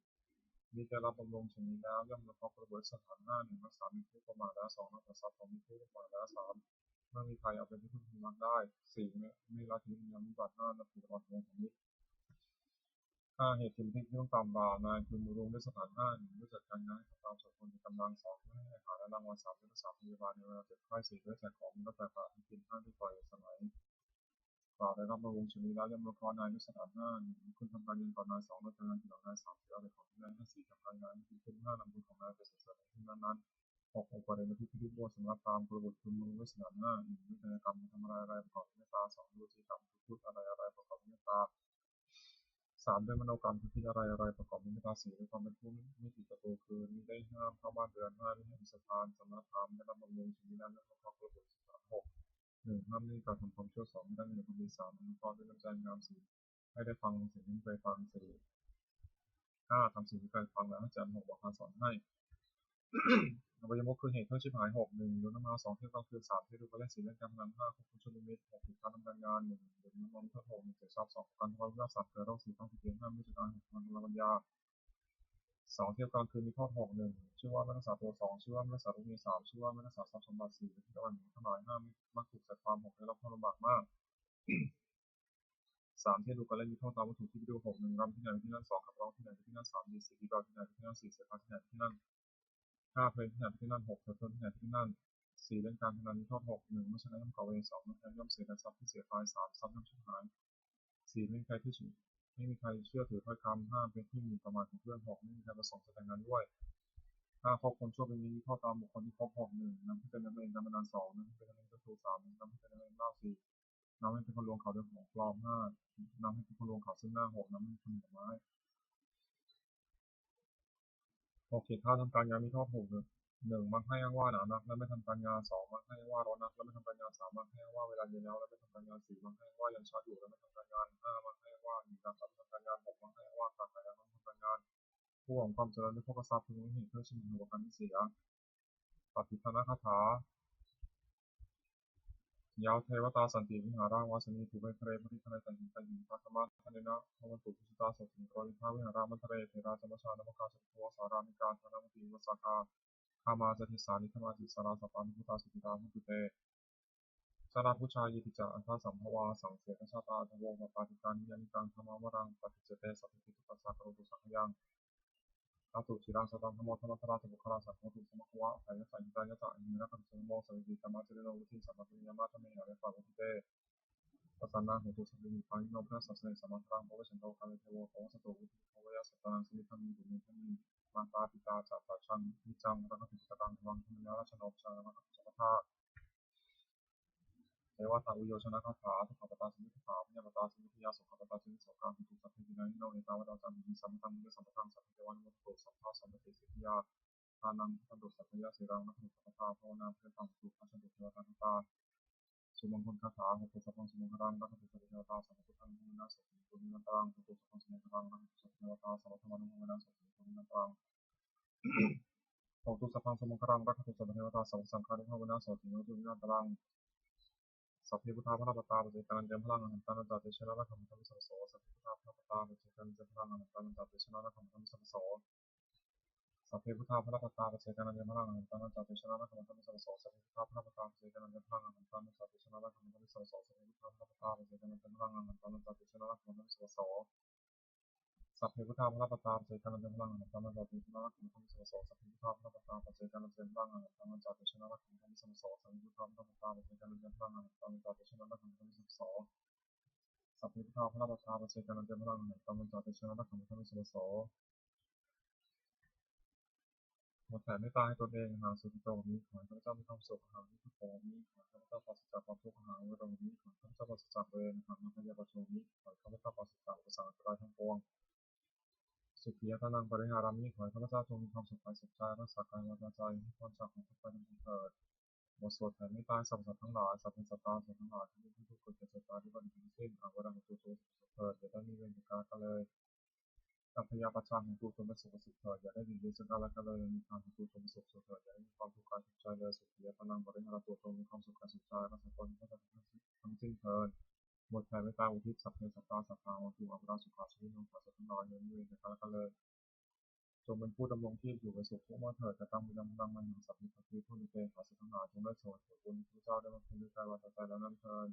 มีแต่รับบำรุงชนีแล้วย่อมรับความประเบิดสถาน1รักษามีผู้ประมาทแล้ว2รักษาทรัพย์ของมีผู้ประมาทแล้ว3เมื่อมีใครเอาเป็นที่พึ่งพิงได้4ไม่ละทิ้งยังวิบัติ5นับถือตลอดวงของมิตร5เหตุที่ต้องตามบานายคือมูลงด้วยสถาน1ด้วยจัดการงานให้ตามสมควรในกำลัง2ไม่ให้อาหารและรางวัล3ด้วยรักษาพยาบาลในเวลาเจ็บไข้4ด้วยแจกของและแต่ผ่ากิน5ด้วยปล่อยสมัยกล่าวได้รับบำรุงชนีแล้วย่อมรับเคราะห์นายด้วยสถาน1คุณทำการเงินต่อนาย2ด้วยการงานที่นาย3ถือเอาแต่ของที่นาย4ทำการงานที่ขึ้น5นำบุญของนายไปเสริมในที่นั้น6องค์ประเด็นที่พิบูลสำหรับตามกระบวนการมือวิสาน1วิทยากรรมทำอะไรประกอบเมตตา2ดูจิตกรรมพูดอะไรประกอบเมตตา3ด้วยมโนกรรมคิดอะไรประกอบเมตตา4ด้วยความเป็นผู้ไม่ติดประตูคือมิได้ห้ามเข้าบ้านเรือน5ไม่ให้มีสถานสำนักธรรมได้รับบำรุงชีวิตนั้นและความกระบวนการ6 1ห้ามไม่การทำความชั่ว2ไม่ได้ในความดี3อนุเคราะห์ด้วยน้ำใจงาม4ให้ได้ฟังสิ่งที่เคยฟัง4 5ทำสิ่งที่เคยฟังแล้วอาจารย์6บอกการสอนให้ อบายมุขคือเหตุเครื่องชิบหาย6 1โดนน้ำมา2เที่ยวกลางคืน3ที่ดูการเล่นสีเล่นการพนัน5ควบคุมชนมิตร6ผิดพลาดทำการงาน1โดนน้ำมันเพื่อ6 1เสียทรัพย์2การทะเลาะวิวาท3เกิดโรค4ต้องผิดเพี้ยน5ไม่จัดการ6การละปัญญา 2เทียบกันคือมีโทษ6 1ชื่อว่าไม่รักษาตัว2ชื่อว่าไม่รักษาลูกเมีย3ชื่อว่าไม่รักษาทรัพย์สมบัติ4เป็นที่ตะวันหนึ่งทั้งหลาย5มักถูกใส่ความ6ได้รับความลำบากมาก3เทียบดูกันและมีโทษตามวัตถุที่วิดีโอ6 1รำที่ไหนที่นั่น2ขับร้องที่ไหนที่นั่น3มี4ดีกาที่ไหนที่นั่น4เสียค่าที่ไหนที่นั่น5เพลงที่ไหนที่นั่น6เธอที่ไหนที่นั่น4เล่นการพนันมีโทษ6 1ไม่ชนะย่อมก่อเวร2ไม่แพ้ย่อมเสียและทรัพย์ที่เสียไป3ทรัพย์ย่อมชิบหาย4ไม่มีใครที่ไม่มีใครเชื่อถือถ้อยคำ5เป็นที่มีประมาทของเพื่อน6ไม่มีใครประสงค์จะแต่งงานด้วย5คบคนชั่วเป็นนี้มีโทษตามบุคคลที่คบ6 1นำให้เป็นนักเลงการพนัน2นำให้เป็นนักเลงเจ้าชู้3นำให้เป็นนักเลงเหล้า4นำให้เป็นคนลวงเขาด้วยของปลอม5นำให้เป็นคนลวงเขาซึ่งหน้า6นำให้เป็นคนดอกไม้6เขตท่าทำการงานมีโทษ6 1มักให้อ้างว่าหนาวนักและไม่ทำการงาน2มักให้อ้างว่าร้อนนักและไม่ทำการงาน3มักให้อ้างว่าเวลาเย็นแล้วและไม่ทำการงาน4มักให้อ้างว่ายังเช้าอยู่และไม่ทำการงาน5มักให้อ้างว่าอยู่การและไม่ทำการงาน6มักให้อ้างว่าขาดหายและไม่ทำการงานผู้หวังความเจริญด้วยพวกทรัพย์พึงไม่เห็นเพื่อชิงหัวกันที่เสียปฏิภณคาถายาวเทวตาสันติวิหาร่างวาสนีภูเบศเรปฏิคเนตันหิตันหิทัตมะทะเนนะพวันตุพุชิตาสติงกรวิภาวิหารามันทะเรเทราจมชานมกาสุทวสารามิกาธนามติวสากาคามาจติสานิธมาจิสาราสปานุพุตาสุติตามุตุเตชาราพุชายติจาอันทสัมภวาสังเสกชาตาทโวปปาติการนิยานิกังธรรมวรังปฏิเจเตสัพพิตุปัสสะกโรตุสังขยังอาตุชิรังสตังธโมธรรมธราตุบุคลาสัพพตุสมะควะภายะสัยตายะตะอนิรักขันสมโมสวิจิตรรมะเจริญวุฒิสัมมาตุญญามาธเมหะเรปะวุติเตปัสสนาโหตุสัพพิมิปันโนพระสัสเนสัมมาทรังภวะฉันโตคามิเทโวภวะสโตวุฒิภวะยะสัตตังสมิทังมิตุมิทังมิมาตาปิตาจัตตาชังนิจังรักขุตตังทวังธรรมยาราชนกชังรักขุสัพพะเทวตาอุโยชนะคาถาทุกขปตาสมิทธาพยาปตาสมิทยาสุขปตาสมิโสกังทุสัพพิจินานิโนเอตาวดาจันติสัมตังมิสัมปทังสัพพิเทวานุโมตุสัพพะสัมปติสิทธิยาทานังทันตุสัพพยาสิรังนักขุสัพพะภาวนาเพื่อตังสุขันตุเทวตานุตาสุมังคลคาถาหกตุสัพพังสุมังคลังนักขุสัพพเทวตาสัมพุทธังมุนาสัพพิปุณินันตังหกตุสัพพังสุมังคลังนักขุสัพพเทวตาสัมพุทธังมุนาสัพพิปุณินันตังหกตุสัพพังสุมังคลังนักขุสัพพเทวตาสัมพุทธังคารุภาวนาสัพพิโนตุวินันตังสัพพิพุทธาพระปตาปเจกันันเจมพลังอหันตันจัตติชนะนักขมุตมิสัพโสสัพพิพุทธาพระปตาปเจกันันเจมพลังอหันตันจัตติชนะนักขมุตมิสัพโสสัพพิพุทธาพระปตาปเจกันันเจมพลังอหันตันจัตติชนะนักขมุตมิสัพโสสัพพิพุทธาพระปตาปเจกันันเจมพลังอหันตันจัตติชนะนักขมุตมิสัพโสสัพพิพุทธาพระปตาปเจกันันเจมพลังอหันตันจัตติชนะนักขมุตมิสัพโสสัพพิพุทธาพระปตาปเจกันันเจมพลังอหันตันจัตติชนะนักขมุตมิสัพโสสัพพิพุทธาพระปตาปเจกันันเจมพลังอหันตันจัตติชนะนักขมุตมิสัพโสสัพพิพุทธาพระปตาปเจกันันเจมพลังอหันตันจัตติชนะนักขมุตมิสัพโสสัพพิพุทธาพระปตาปเจกันันเจมพลังอหันตันจัตติชนะนักขมุตมิสัพโสหมดแผ่เมตตาให้ตนเองหาสุขโตนี้ขอให้ข้าพเจ้ามีความสุขหาวิมุตตินี้ขอให้ข้าพเจ้าปราศจากความทุกข์หาวิโรจน์นี้ขอให้ข้าพเจ้าปราศจากเวรหามัพยาปโชนี้ขอให้ข้าพเจ้าปราศจากอุปสรรคร้ายทั้งปวงสุขียตานังปริหารามิขอให้ข้าพเจ้าจงมีความสุขกายสุขใจรักษากายวาจาใจให้พ้นจากความทุกข์ไปทั้งปวงเถิดบทสวดแผ่เมตตาสรรพสัตว์ทั้งหลายสัพเพสัตตาสัตว์ทั้งหลายที่มีทุกข์เกิดเจ็บตายที่บันทึกทั้งสิ้นอาวัฏหุตุโสเถิดอย่าได้มีเวรกับกันเลยอัพยาปชาของตูตนเป็นสุขสุขเถิดอย่าได้มีเวรซึ่งกันและกันเลยมีทางของตูตนเป็นสุขสุขเถิดอย่าได้มีความทุกข์กายทุกข์ใจเลยสุขียตานังปริหาราตัวตนมีความสุขกายสุขใจรักษาตนให้ได้ทั้งสิ้นเถิดหมดแผ่เมตตาอุทิศสัพเพสัตตาสัพพะวัตถุอัปราสุขาชีวิโนขอสัตว์ทั้งหลายมีเวรกับกันและกันเลยจงเป็นผู้ดำรงที่อยู่เป็นสุขทุกเมื่อเถิดจะตั้งมีดำรังมันอย่างสัพพิทัพพิผู้นิเตขอสัตว์ทั้งหลายจงได้โสดผลบุญพระเจ้าได้มาเป็นด้วยกายวาจาใจแล้วนั่นเถิด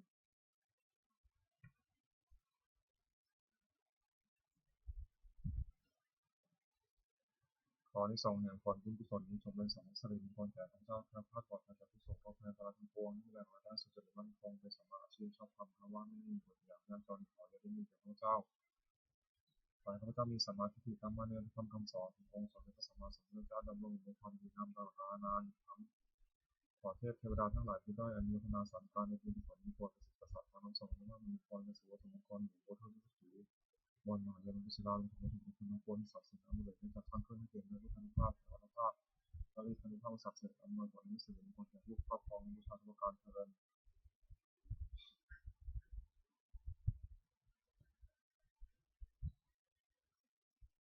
ขอที่ทรงแห่งผลบุญกุศลนี้จงเป็นสังสริมงคลแก่พระเจ้าพระพักตร์แก่ทุกสงฆ์พระพระทั้งปวงที่แบ่งรายได้สุจริตมั่นคงเป็นสมมาอาชีพชอบธรรมคำว่าไม่มีบุตรอย่างยากจนขออย่าได้มีแก่พระเจ้าขอให้ข้าพเจ้ามีสัมมาทิฏฐิตั้งมั่นในคำสอนขององค์สมเด็จพระสัมมาสัมพุทธเจ้าดำรงอยู่ในความดีงามตลอดกาลนานทั้งขอเทพเทวดาทั้งหลายที่ได้อนุโมทนาสารการในบุญกุศลนี้โปรดประสิทธิ์ประสาทพระน้ำสงฆ์ไม่ว่ามีคนเป็นสุวัตมงคลหรือวัตถุดิบถือบนมหายานวิศิลาลงทุนถึงคุณมงคลศักดิ์สิทธิ์อมุเลตจัดตั้งขึ้นให้เกิดในพุทธานุภาพเทวนาภาพและฤทธานุภาพศักดิ์สิทธิ์อำนวยผลนิสิตมงคลแก่ผู้ครอบครอง